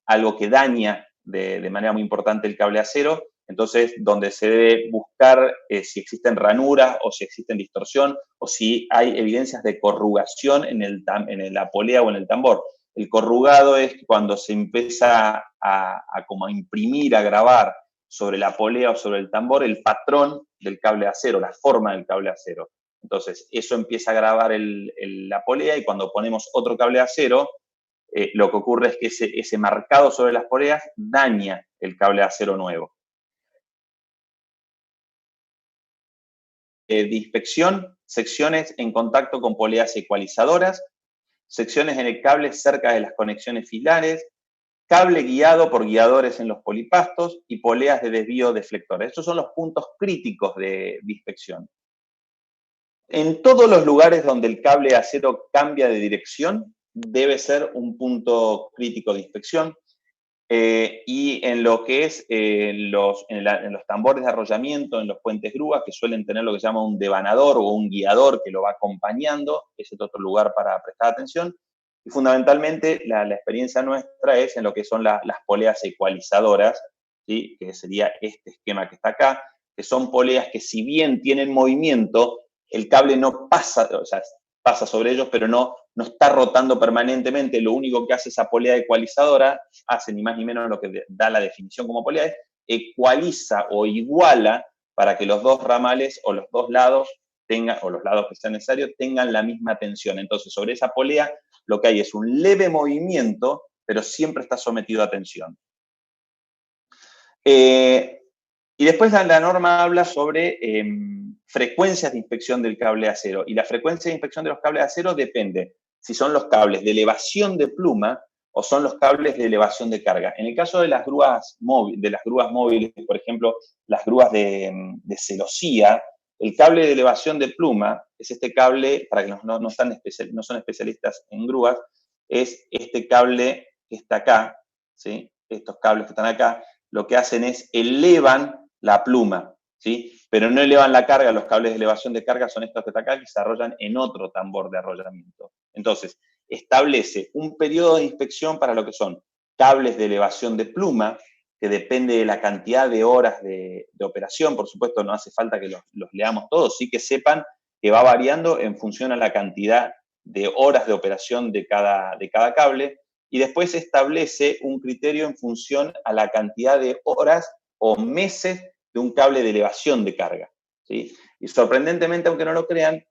S3: algo que daña de manera muy importante el cable de acero. Entonces, donde se debe buscar si existen ranuras o si existen distorsión o si hay evidencias de corrugación en la polea o en el tambor. El corrugado es cuando se empieza a imprimir, a grabar sobre la polea o sobre el tambor el patrón del cable de acero, la forma del cable de acero. Entonces, eso empieza a grabar la polea y cuando ponemos otro cable de acero, lo que ocurre es que ese marcado sobre las poleas daña el cable de acero nuevo. De inspección, secciones en contacto con poleas ecualizadoras, secciones en el cable cerca de las conexiones filares, cable guiado por guiadores en los polipastos y poleas de desvío deflectores. Estos son los puntos críticos de inspección. En todos los lugares donde el cable de acero cambia de dirección, debe ser un punto crítico de inspección. Y en lo que es en los tambores de arrollamiento, en los puentes grúas, que suelen tener lo que se llama un devanador o un guiador que lo va acompañando, ese es otro lugar para prestar atención. Y fundamentalmente la experiencia nuestra es en lo que son las poleas ecualizadoras, ¿sí? Que sería este esquema que está acá, que son poleas que si bien tienen movimiento, el cable no pasa, o sea, pasa sobre ellos, pero no está rotando permanentemente. Lo único que hace esa polea ecualizadora, hace ni más ni menos lo que da la definición como polea, es ecualiza o iguala para que los dos ramales o los dos lados tengan, o los lados que sean necesarios, tengan la misma tensión. Entonces, sobre esa polea lo que hay es un leve movimiento, pero siempre está sometido a tensión. Y después la norma habla sobre frecuencias de inspección del cable de acero. Y la frecuencia de inspección de los cables de acero depende si son los cables de elevación de pluma o son los cables de elevación de carga. En el caso de las grúas móviles, por ejemplo, las grúas de celosía, el cable de elevación de pluma es este cable, para que no son especialistas en grúas, es este cable que está acá, ¿sí? Estos cables que están acá, lo que hacen es elevan la pluma, ¿sí? Pero no elevan la carga. Los cables de elevación de carga son estos que están acá, que se arrollan en otro tambor de arrollamiento. Entonces, establece un periodo de inspección para lo que son cables de elevación de pluma, que depende de la cantidad de horas de operación. Por supuesto, no hace falta que los leamos todos, sí que sepan que va variando en función a la cantidad de horas de operación de cada cable. Y después establece un criterio en función a la cantidad de horas o meses de un cable de elevación de carga, ¿sí? Y sorprendentemente, aunque no lo crean,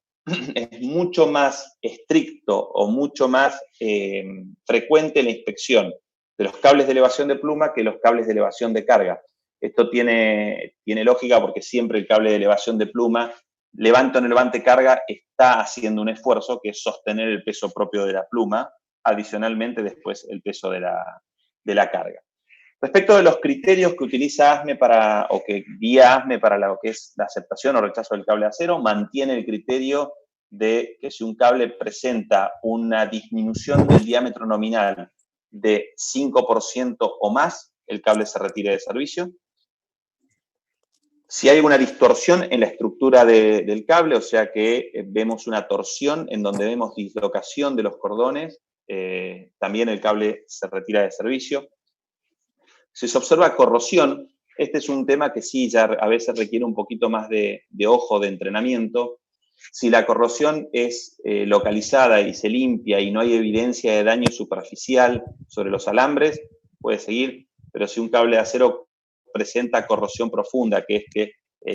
S3: es mucho más estricto o mucho más frecuente la inspección de los cables de elevación de pluma que los cables de elevación de carga. Esto tiene lógica porque siempre el cable de elevación de pluma, levante o no levante carga, está haciendo un esfuerzo que es sostener el peso propio de la pluma, adicionalmente después el peso de la carga. Respecto de los criterios que utiliza ASME o que guía ASME para lo que es la aceptación o rechazo del cable de acero, mantiene el criterio de que si un cable presenta una disminución del diámetro nominal de 5% o más, el cable se retire de servicio. Si hay una distorsión en la estructura del cable, o sea que vemos una torsión en donde vemos dislocación de los cordones, también el cable se retira de servicio. Si se observa corrosión, este es un tema que sí ya a veces requiere un poquito más de ojo, de entrenamiento. Si la corrosión es localizada y se limpia y no hay evidencia de daño superficial sobre los alambres, puede seguir, pero si un cable de acero presenta corrosión profunda, que es que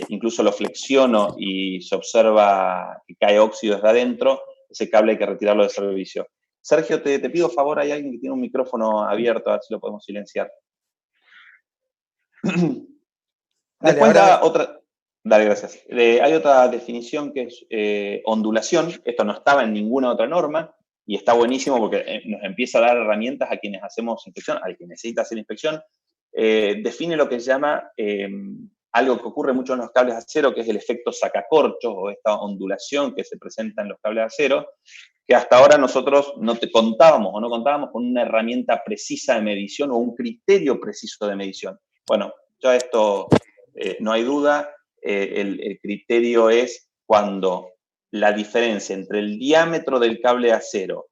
S3: incluso lo flexiono y se observa que cae óxido desde adentro, ese cable hay que retirarlo de servicio. Sergio, te pido favor, hay alguien que tiene un micrófono abierto, a ver si lo podemos silenciar. Después dale, gracias. Hay otra definición que es ondulación. Esto no estaba en ninguna otra norma y está buenísimo porque nos empieza a dar herramientas a quienes hacemos inspección, al que necesita hacer inspección. Define lo que se llama algo que ocurre mucho en los cables de acero, que es el efecto sacacorchos o esta ondulación que se presenta en los cables de acero, que hasta ahora nosotros no contábamos con una herramienta precisa de medición o un criterio preciso de medición. Bueno, ya esto no hay duda, el criterio es cuando la diferencia entre el diámetro del cable de acero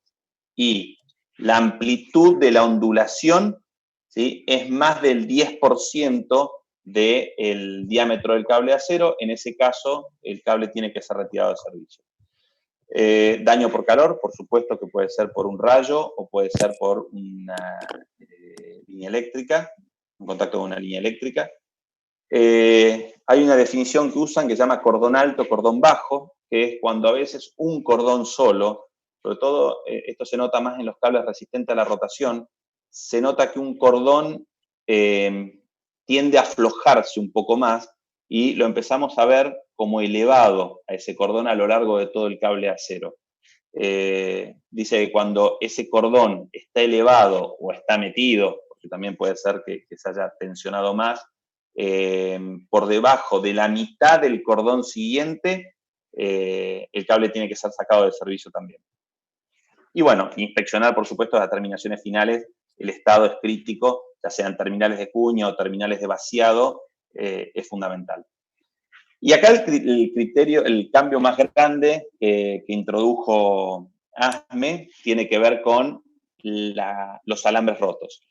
S3: y la amplitud de la ondulación, ¿sí?, es más del 10% del diámetro del cable de acero. En ese caso, el cable tiene que ser retirado de servicio. Daño por calor, por supuesto que puede ser por un rayo o puede ser por una línea eléctrica, en contacto con una línea eléctrica. Hay una definición que usan que se llama cordón alto, cordón bajo, que es cuando a veces un cordón solo, sobre todo esto se nota más en los cables resistentes a la rotación, se nota que un cordón tiende a aflojarse un poco más y lo empezamos a ver como elevado a ese cordón a lo largo de todo el cable de acero. Dice que cuando ese cordón está elevado o está metido, porque también puede ser que se haya tensionado más, por debajo de la mitad del cordón siguiente, el cable tiene que ser sacado del servicio también. Y bueno, inspeccionar, por supuesto, las terminaciones finales. El estado es crítico, ya sean terminales de cuña o terminales de vaciado, es fundamental. Y acá el cambio más grande que introdujo ASME tiene que ver con los alambres rotos.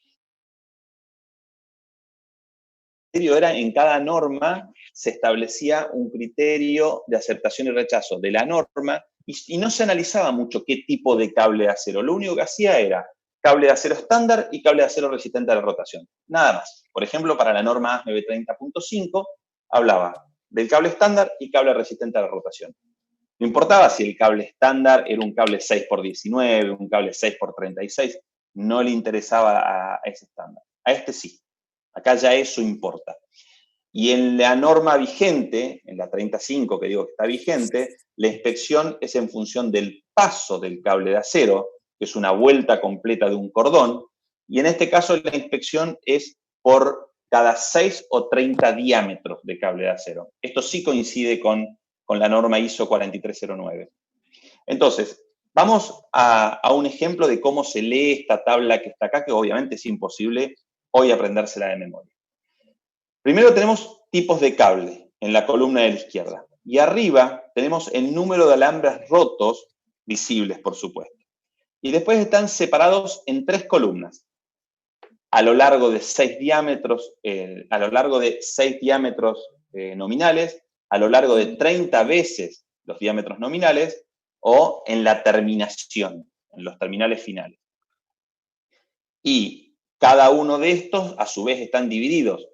S3: El criterio era, en cada norma se establecía un criterio de aceptación y rechazo de la norma y no se analizaba mucho qué tipo de cable de acero. Lo único que hacía era cable de acero estándar y cable de acero resistente a la rotación. Nada más. Por ejemplo, para la norma ASME B30.5 hablaba del cable estándar y cable resistente a la rotación. No importaba si el cable estándar era un cable 6x19, un cable 6x36, no le interesaba a ese estándar. A este sí. Acá ya eso importa. Y en la norma vigente, en la 35 que digo que está vigente, la inspección es en función del paso del cable de acero, que es una vuelta completa de un cordón, y en este caso la inspección es por cada 6 o 30 diámetros de cable de acero. Esto sí coincide con la norma ISO 4309. Entonces, vamos a un ejemplo de cómo se lee esta tabla que está acá, que obviamente es imposible hoy aprendérsela de memoria. Primero tenemos tipos de cable en la columna de la izquierda. Y arriba tenemos el número de alambres rotos, visibles por supuesto. Y después están separados en 3 columnas. A lo largo de 6 diámetros, nominales, a lo largo de 30 veces los diámetros nominales, o en la terminación, en los terminales finales. Y cada uno de estos, a su vez, están divididos.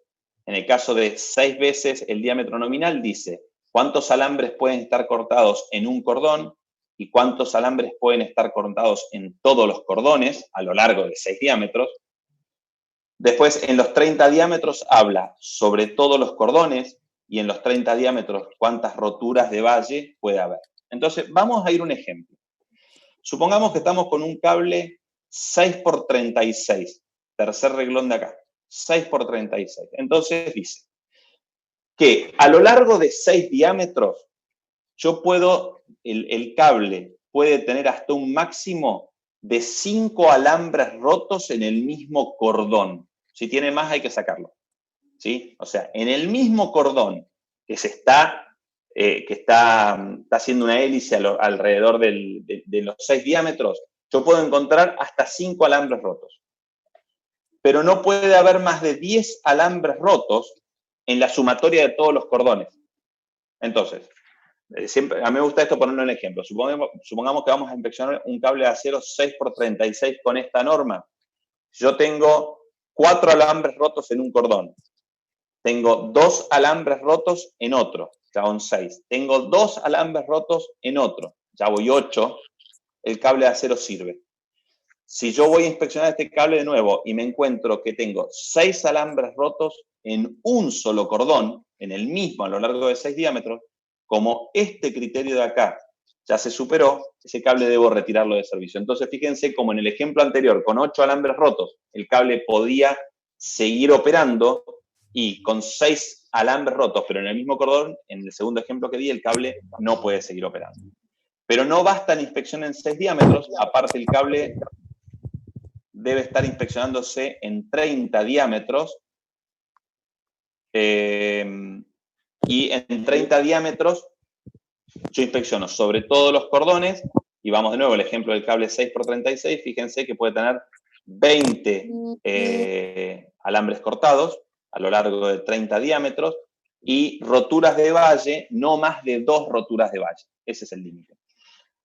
S3: En el caso de 6 veces el diámetro nominal, dice cuántos alambres pueden estar cortados en un cordón y cuántos alambres pueden estar cortados en todos los cordones a lo largo de 6 diámetros. Después, en los 30 diámetros, habla sobre todos los cordones y en los 30 diámetros cuántas roturas de valle puede haber. Entonces, vamos a ir a un ejemplo. Supongamos que estamos con un cable 6x36, tercer reglón de acá, 6x36. Entonces dice que a lo largo de 6 diámetros, yo puedo, el cable puede tener hasta un máximo de 5 alambres rotos en el mismo cordón. Si tiene más, hay que sacarlo. ¿Sí? O sea, en el mismo cordón que está haciendo una hélice alrededor de los 6 diámetros, yo puedo encontrar hasta 5 alambres rotos. Pero no puede haber más de 10 alambres rotos en la sumatoria de todos los cordones. Entonces, a mí me gusta esto ponerlo en ejemplo. Supongamos que vamos a inspeccionar un cable de acero 6x36 con esta norma. Yo tengo 4 alambres rotos en un cordón. Tengo 2 alambres rotos en otro, ya son 6. Tengo 2 alambres rotos en otro, ya voy 8. El cable de acero sirve. Si yo voy a inspeccionar este cable de nuevo y me encuentro que tengo 6 alambres rotos en un solo cordón, en el mismo a lo largo de 6 diámetros, como este criterio de acá ya se superó, ese cable debo retirarlo de servicio. Entonces, fíjense como en el ejemplo anterior, con 8 alambres rotos, el cable podía seguir operando y con 6 alambres rotos, pero en el mismo cordón, en el segundo ejemplo que di, el cable no puede seguir operando. Pero no basta la inspección en 6 diámetros, aparte el cable debe estar inspeccionándose en 30 diámetros, y en 30 diámetros yo inspecciono sobre todos los cordones, y vamos de nuevo al ejemplo del cable 6x36, fíjense que puede tener 20 alambres cortados a lo largo de 30 diámetros, y roturas de valle, no más de 2 roturas de valle. Ese es el límite.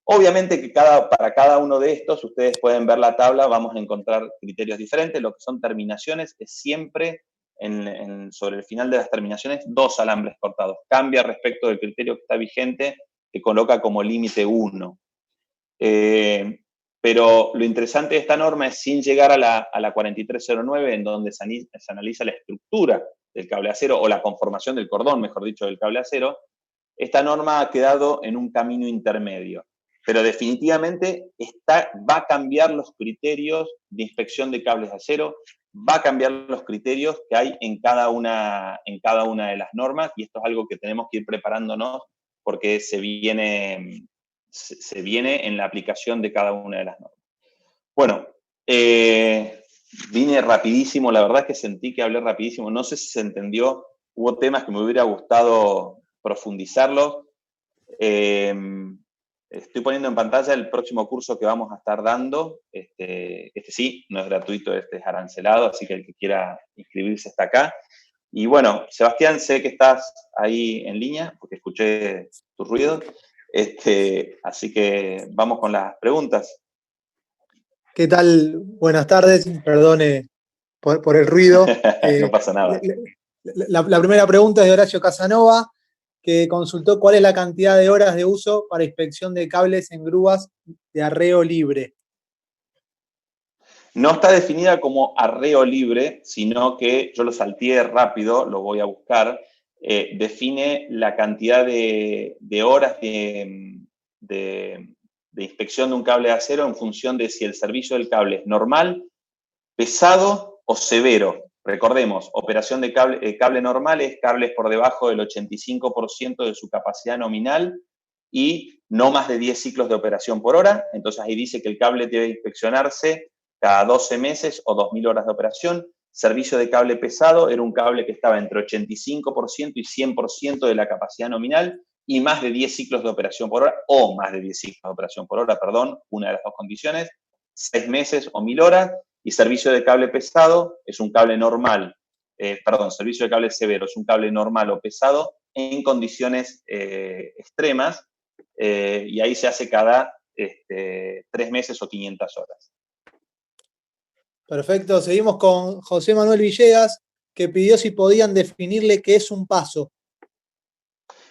S3: Obviamente que para cada uno de estos, ustedes pueden ver la tabla, vamos a encontrar criterios diferentes. Lo que son terminaciones es siempre, sobre el final de las terminaciones, 2 alambres cortados. Cambia respecto del criterio que está vigente, que coloca como límite 1. Pero lo interesante de esta norma es, sin llegar a la 4309, en donde se analiza la estructura del cable acero, o la conformación del cordón, mejor dicho, del cable acero, esta norma ha quedado en un camino intermedio. Pero definitivamente va a cambiar los criterios de inspección de cables de acero, va a cambiar los criterios que hay en cada una de las normas, y esto es algo que tenemos que ir preparándonos porque se viene en la aplicación de cada una de las normas. Bueno, vine rapidísimo, la verdad es que sentí que hablé rapidísimo, no sé si se entendió, hubo temas que me hubiera gustado profundizarlos. Estoy poniendo en pantalla el próximo curso que vamos a estar dando. Este sí, no es gratuito, este es arancelado, así que el que quiera inscribirse está acá. Y bueno, Sebastián, sé que estás ahí en línea, porque escuché tu ruido. Así que vamos con las preguntas.
S4: ¿Qué tal? Buenas tardes, perdone por el ruido.
S3: No pasa nada.
S4: La primera pregunta es de Horacio Casanova, que consultó cuál es la cantidad de horas de uso para inspección de cables en grúas de arreo libre.
S3: No está definida como arreo libre, sino que yo lo salteé rápido, lo voy a buscar. Define la cantidad de horas de inspección de un cable de acero en función de si el servicio del cable es normal, pesado o severo. Recordemos, operación de cable normal es cables por debajo del 85% de su capacidad nominal y no más de 10 ciclos de operación por hora. Entonces ahí dice que el cable debe inspeccionarse cada 12 meses o 2.000 horas de operación. Servicio de cable pesado era un cable que estaba entre 85% y 100% de la capacidad nominal y más de 10 ciclos de operación por hora, o más de 10 ciclos de operación por hora, perdón, una de las dos condiciones, 6 meses o 1.000 horas. Y servicio de cable pesado es un cable normal, servicio de cable severo es un cable normal o pesado en condiciones extremas, y ahí se hace cada 3 meses o 500 horas.
S4: Perfecto, seguimos con José Manuel Villegas, que pidió si podían definirle qué es un paso.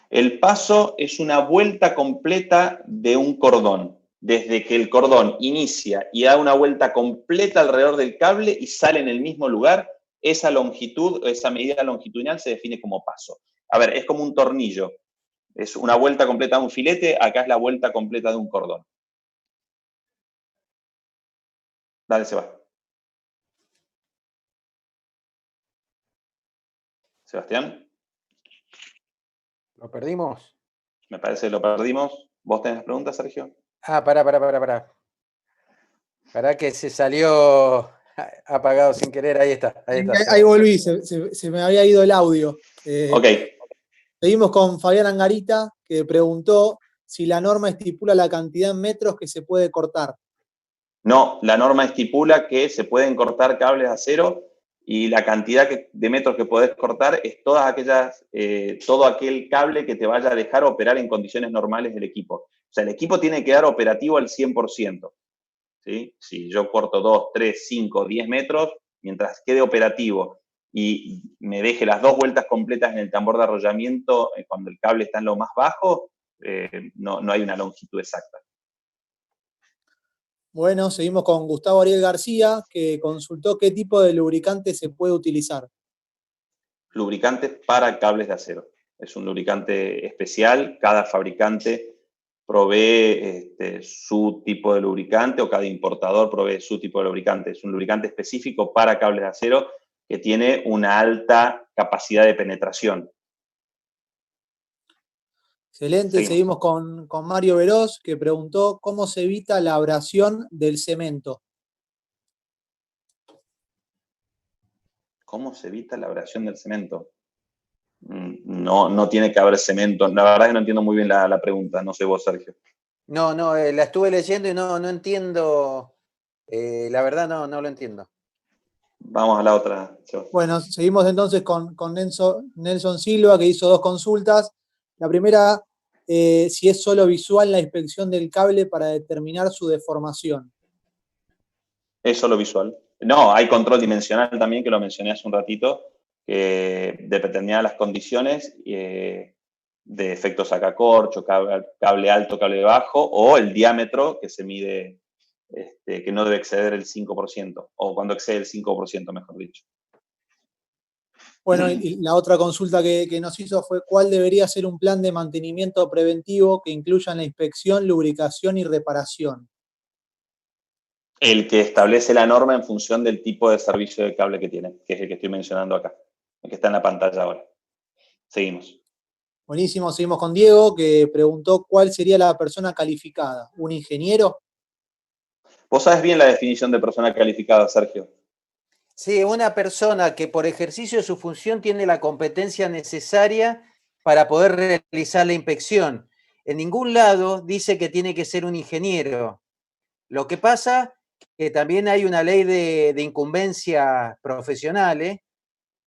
S3: El paso es una vuelta completa de un cordón, desde que el cordón inicia y da una vuelta completa alrededor del cable y sale en el mismo lugar. Esa longitud, esa medida longitudinal se define como paso. A ver, es como un tornillo. Es una vuelta completa de un filete, acá es la vuelta completa de un cordón. Dale, Sebastián.
S2: ¿Lo perdimos?
S3: Me parece que lo perdimos. ¿Vos tenés preguntas, Sergio?
S2: Pará. Pará que se salió apagado sin querer. Ahí está.
S4: Ahí volví, se me había ido el audio.
S3: Ok.
S4: Seguimos con Fabián Angarita, que preguntó si la norma estipula la cantidad en metros que se puede cortar.
S3: No, la norma estipula que se pueden cortar cables de acero y la cantidad de metros que podés cortar es todo aquel cable que te vaya a dejar operar en condiciones normales del equipo. O sea, el equipo tiene que quedar operativo al 100%. ¿Sí? Si yo corto 2, 3, 5, 10 metros, mientras quede operativo y me deje las 2 vueltas completas en el tambor de arrollamiento cuando el cable está en lo más bajo, no hay una longitud exacta.
S4: Bueno, seguimos con Gustavo Ariel García, que consultó qué tipo de lubricante se puede utilizar.
S3: Lubricante para cables de acero. Es un lubricante especial, cada fabricante provee su tipo de lubricante o cada importador provee su tipo de lubricante. Es un lubricante específico para cables de acero que tiene una alta capacidad de penetración.
S4: Excelente, seguimos con Mario Veroz, que preguntó cómo se evita la abrasión del cemento.
S3: ¿Cómo se evita la abrasión del cemento? No tiene que haber cemento. La verdad es que no entiendo muy bien la pregunta. No sé vos, Sergio.
S2: No, la estuve leyendo y no entiendo. La verdad no lo entiendo.
S3: Vamos a la otra.
S4: Bueno, seguimos entonces con Nelson Silva, que hizo 2 consultas. La primera, si es solo visual la inspección del cable para determinar su deformación.
S3: Es solo visual. No, hay control dimensional también, que lo mencioné hace un ratito, que dependiendo de las condiciones de efecto sacacorcho, cable alto, cable bajo, o el diámetro que se mide, que no debe exceder el 5%, o cuando excede el 5%, mejor dicho.
S4: Bueno, y la otra consulta que nos hizo fue cuál debería ser un plan de mantenimiento preventivo que incluya la inspección, lubricación y reparación.
S3: El que establece la norma en función del tipo de servicio de cable que tiene, que es el que estoy mencionando acá, el que está en la pantalla ahora. Seguimos.
S4: Buenísimo, seguimos con Diego, que preguntó cuál sería la persona calificada. ¿Un ingeniero?
S3: Vos sabés bien la definición de persona calificada, Sergio.
S2: Sí, una persona que por ejercicio de su función tiene la competencia necesaria para poder realizar la inspección. En ningún lado dice que tiene que ser un ingeniero. Lo que pasa que también hay una ley de incumbencias profesionales,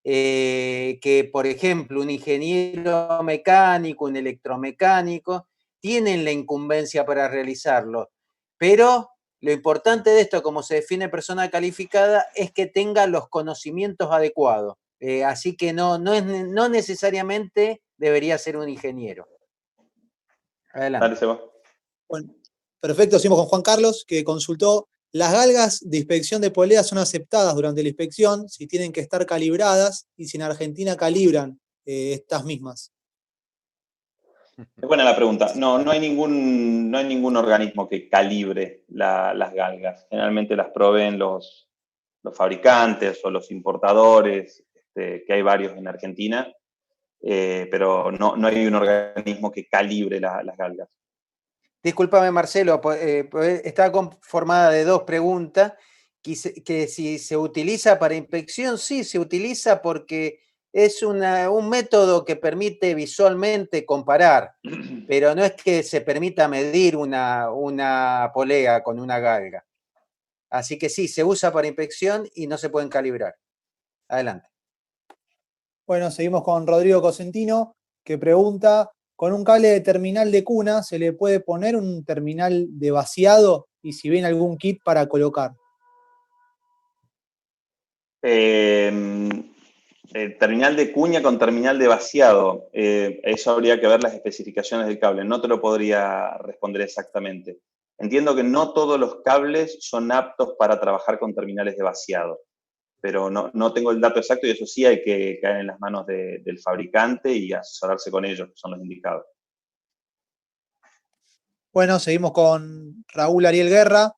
S2: que, por ejemplo, un ingeniero mecánico, un electromecánico, tienen la incumbencia para realizarlo. Pero lo importante de esto, como se define persona calificada, es que tenga los conocimientos adecuados. Así que no necesariamente debería ser un ingeniero. Adelante.
S3: Dale, Seba.
S4: Bueno, perfecto, seguimos con Juan Carlos, que consultó, las galgas de inspección de polea son aceptadas durante la inspección si tienen que estar calibradas y si en Argentina calibran estas mismas.
S3: Es buena la pregunta. No hay ningún organismo que calibre las galgas. Generalmente las proveen los fabricantes o los importadores, que hay varios en Argentina, pero no hay un organismo que calibre las galgas.
S2: Discúlpame, Marcelo, está conformada de dos preguntas, que si se utiliza para inspección, sí, se utiliza porque es un método que permite visualmente comparar, pero no es que se permita medir una polea con una galga. Así que sí, se usa para inspección y no se pueden calibrar. Adelante.
S4: Bueno, seguimos con Rodrigo Cosentino, que pregunta, ¿con un cable de terminal de cuna se le puede poner un terminal de vaciado y si viene algún kit para colocar?
S3: Terminal de cuña con terminal de vaciado. Eso habría que ver las especificaciones del cable. No te lo podría responder exactamente. Entiendo que no todos los cables son aptos para trabajar con terminales de vaciado, pero no tengo el dato exacto y eso sí hay que caer en las manos del fabricante y asesorarse con ellos, que son los indicados.
S4: Bueno, seguimos con Raúl Ariel Guerra,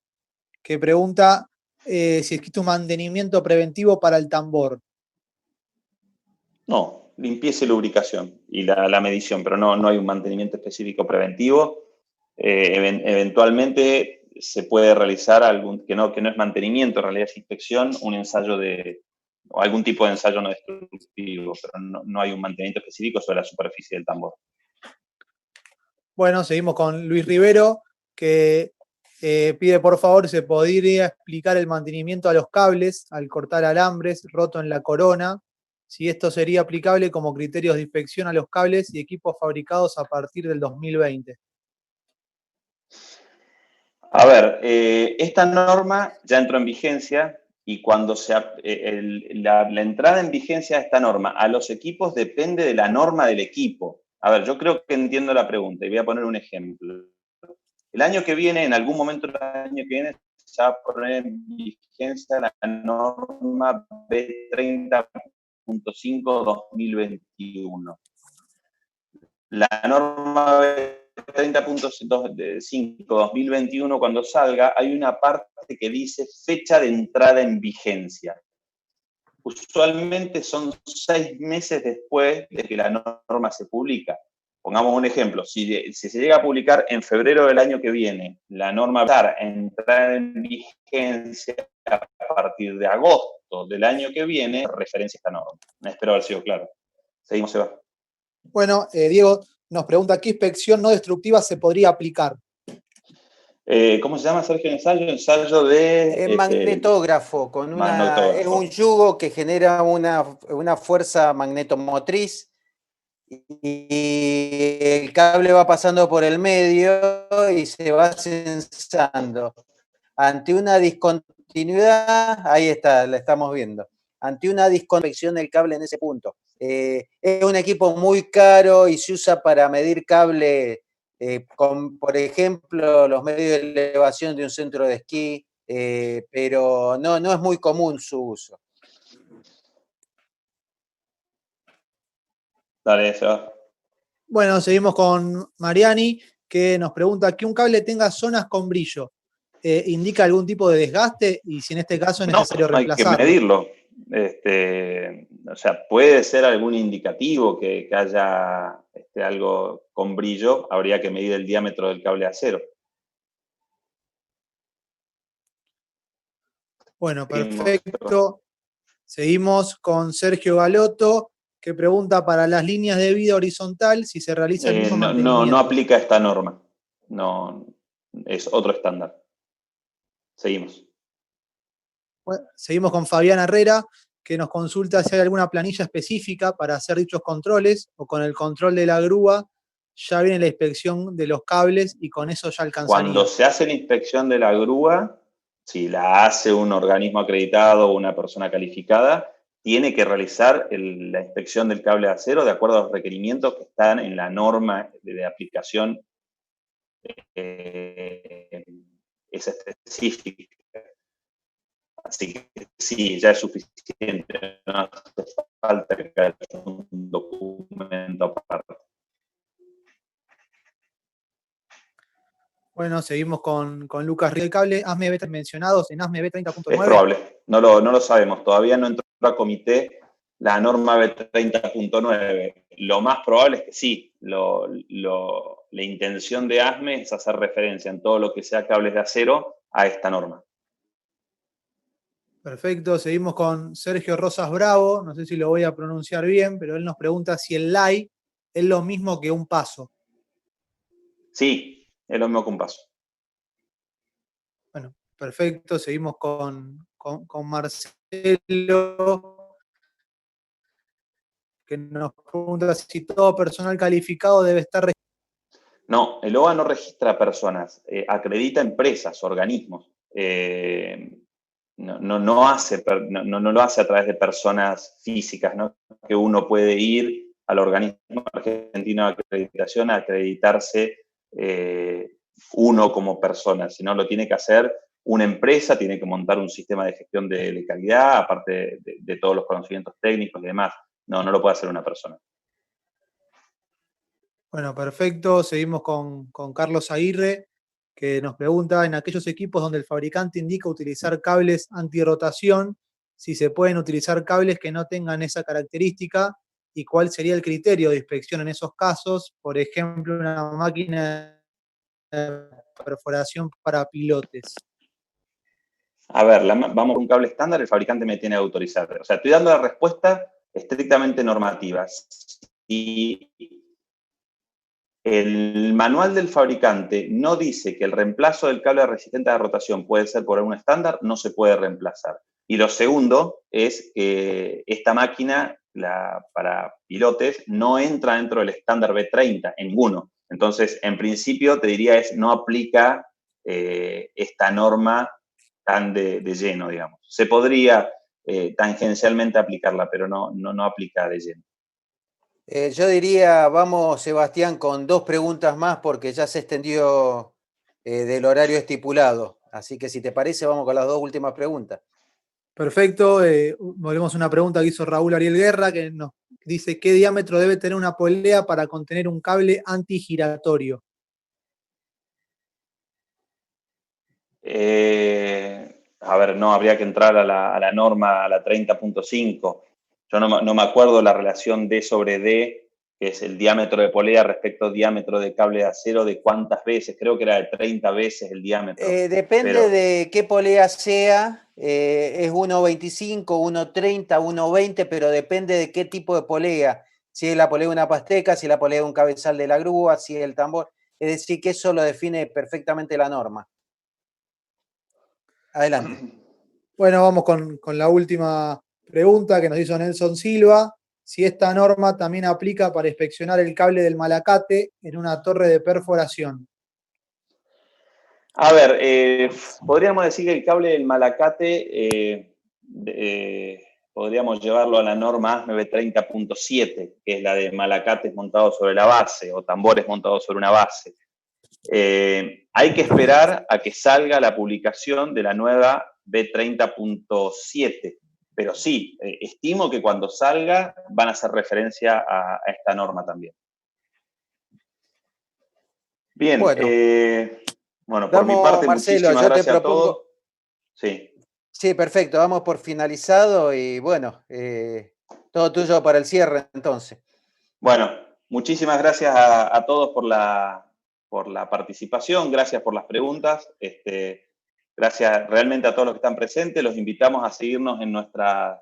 S4: que pregunta si existe un mantenimiento preventivo para el tambor.
S3: No, limpieza y lubricación y la medición, pero no hay un mantenimiento específico preventivo. Eventualmente se puede realizar que no es mantenimiento, en realidad es inspección, un ensayo o algún tipo de ensayo no destructivo, pero no hay un mantenimiento específico sobre la superficie del tambor.
S4: Bueno, seguimos con Luis Rivero, que pide por favor si se podría explicar el mantenimiento a los cables al cortar alambres roto en la corona, si esto sería aplicable como criterios de inspección a los cables y equipos fabricados a partir del 2020.
S3: A ver, esta norma ya entró en vigencia y cuando la entrada en vigencia de esta norma a los equipos depende de la norma del equipo. A ver, yo creo que entiendo la pregunta y voy a poner un ejemplo. El año que viene, en algún momento del año que viene, se va a poner en vigencia la norma B30.5-2021. La norma B30.5-2021, cuando salga, hay una parte que dice fecha de entrada en vigencia. Usualmente son 6 meses después de que la norma se publica. Pongamos un ejemplo, si se llega a publicar en febrero del año que viene, la norma va a entrar en vigencia a partir de agosto del año que viene, referencia a esta norma. Espero haber sido claro. Seguimos, Seba.
S4: Bueno, Diego nos pregunta, ¿qué inspección no destructiva se podría aplicar?
S3: ¿Cómo se llama, Sergio, el ensayo? Ensayo de...
S2: magnetógrafo, es un yugo que genera una fuerza magnetomotriz y el cable va pasando por el medio y se va sensando. Ante una discontinuidad, ahí está, la estamos viendo. Ante una disconexiones del cable en ese punto. Es un equipo muy caro y se usa para medir cable con, por ejemplo, los medios de elevación de un centro de esquí, pero no es muy común su uso.
S3: Dale, Seba.
S4: Bueno, seguimos con Mariani, que nos pregunta, ¿que un cable tenga zonas con brillo indica algún tipo de desgaste? Y si en este caso es necesario reemplazarlo.
S3: Hay que medirlo. O sea, puede ser algún indicativo que haya algo con brillo, habría que medir el diámetro del cable de acero.
S4: Bueno, perfecto. Seguimos con Sergio Galotto, que pregunta para las líneas de vida horizontal si se realiza el mismo mantenimiento.
S3: No aplica esta norma. No, es otro estándar. Seguimos.
S4: Bueno, seguimos con Fabián Herrera, que nos consulta si hay alguna planilla específica para hacer dichos controles, o con el control de la grúa ya viene la inspección de los cables y con eso ya alcanzaría.
S3: Cuando se hace la inspección de la grúa, si la hace un organismo acreditado o una persona calificada, tiene que realizar la inspección del cable de acero de acuerdo a los requerimientos que están en la norma de aplicación es específica. Así que sí, ya es suficiente, no hace falta que haya un documento aparte.
S4: Bueno, seguimos con Lucas Río. El cable ASME B mencionados en ASME B30.9.
S3: Es probable, no lo sabemos, todavía no entró a comité la norma B30.9. Lo más probable es que sí, la intención de ASME es hacer referencia en todo lo que sea cables de acero a esta norma.
S4: Perfecto, seguimos con Sergio Rosas Bravo, no sé si lo voy a pronunciar bien, pero él nos pregunta si el LAI es lo mismo que un paso.
S3: Sí, es lo mismo que un paso.
S4: Bueno, perfecto, seguimos con Marcelo, que nos pregunta si todo personal calificado debe estar registrado.
S3: No, el OA no registra personas, acredita empresas, organismos. No lo hace a través de personas físicas, ¿no? Que uno puede ir al organismo argentino de acreditación a acreditarse uno como persona, sino lo tiene que hacer una empresa, tiene que montar un sistema de gestión de calidad, aparte de todos los conocimientos técnicos y demás. No lo puede hacer una persona.
S4: Bueno, perfecto. Seguimos con Carlos Aguirre, que nos pregunta, en aquellos equipos donde el fabricante indica utilizar cables antirrotación, si se pueden utilizar cables que no tengan esa característica y cuál sería el criterio de inspección en esos casos. Por ejemplo, una máquina de perforación para pilotes.
S3: A ver, vamos con un cable estándar, el fabricante me tiene que autorizar. O sea, estoy dando la respuesta estrictamente normativa. Si el manual del fabricante no dice que el reemplazo del cable resistente a rotación puede ser por un estándar, no se puede reemplazar. Y lo segundo es que esta máquina, para pilotes, no entra dentro del estándar B30, en ninguno. Entonces, en principio, te diría, no aplica esta norma tan de lleno, digamos. Se podría tangencialmente aplicarla, pero no aplica de lleno.
S2: Yo diría, vamos, Sebastián, con 2 preguntas más porque ya se extendió del horario estipulado. Así que si te parece, vamos con las 2 últimas preguntas.
S4: Perfecto. Volvemos a una pregunta que hizo Raúl Ariel Guerra, que nos dice, ¿qué diámetro debe tener una polea para contener un cable antigiratorio?
S3: A ver, no, habría que entrar a la norma, a la 30.5. Yo no me acuerdo la relación D sobre D, que es el diámetro de polea respecto al diámetro de cable de acero, de cuántas veces. Creo que era de 30 veces el diámetro.
S2: Depende de qué polea sea. Es 1.25, 1.30, 1.20, pero depende de qué tipo de polea. Si es la polea de una pasteca, si es la polea de un cabezal de la grúa, si es el tambor. Es decir, que eso lo define perfectamente la norma. Adelante.
S4: Bueno, vamos con la última pregunta que nos hizo Nelson Silva. Si esta norma también aplica para inspeccionar el cable del malacate en una torre de perforación.
S3: A ver, podríamos decir que el cable del malacate podríamos llevarlo a la norma ASME B30.7, que es la de malacates montados sobre la base o tambores montados sobre una base. Hay que esperar a que salga la publicación de la nueva B30.7, pero sí, estimo que cuando salga van a hacer referencia a esta norma también. Bien, bueno, por mi parte,
S2: Marcelo,
S3: muchísimas gracias a todos. Sí.
S2: Sí, perfecto, vamos por finalizado y bueno, todo tuyo para el cierre entonces.
S3: Bueno, muchísimas gracias a todos por la participación, gracias por las preguntas, gracias realmente a todos los que están presentes, los invitamos a seguirnos en nuestras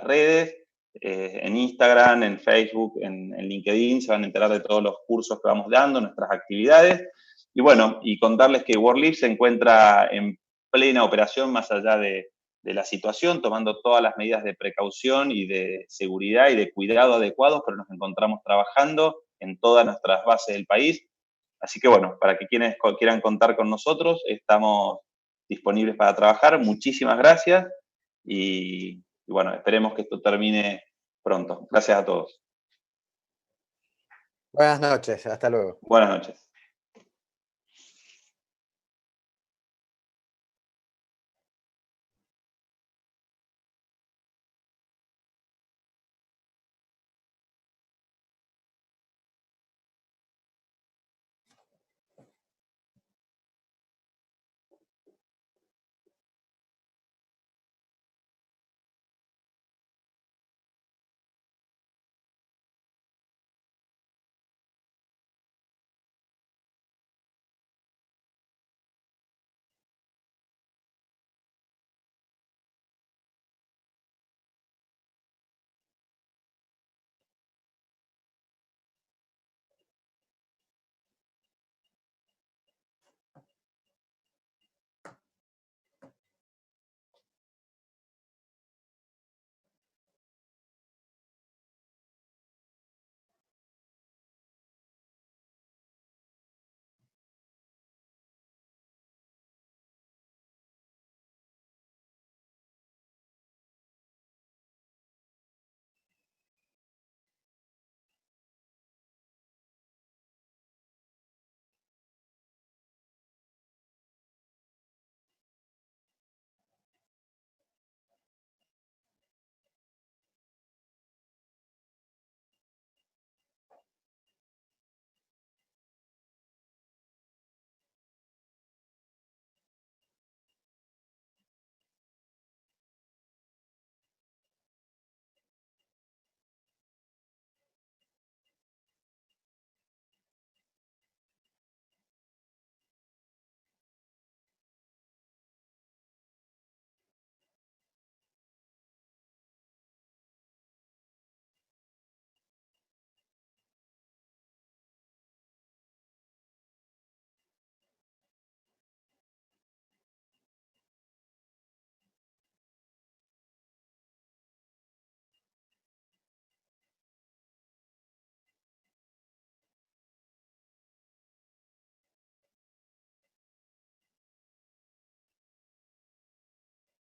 S3: redes, en Instagram, en Facebook, en LinkedIn, se van a enterar de todos los cursos que vamos dando, nuestras actividades. Y bueno, y contarles que WorldLive se encuentra en plena operación más allá de la situación, tomando todas las medidas de precaución y de seguridad y de cuidado adecuados, pero nos encontramos trabajando en todas nuestras bases del país. Así que bueno, para que quienes quieran contar con nosotros, estamos disponibles para trabajar. Muchísimas gracias y bueno, esperemos que esto termine pronto. Gracias a todos.
S2: Buenas noches, hasta luego.
S3: Buenas noches.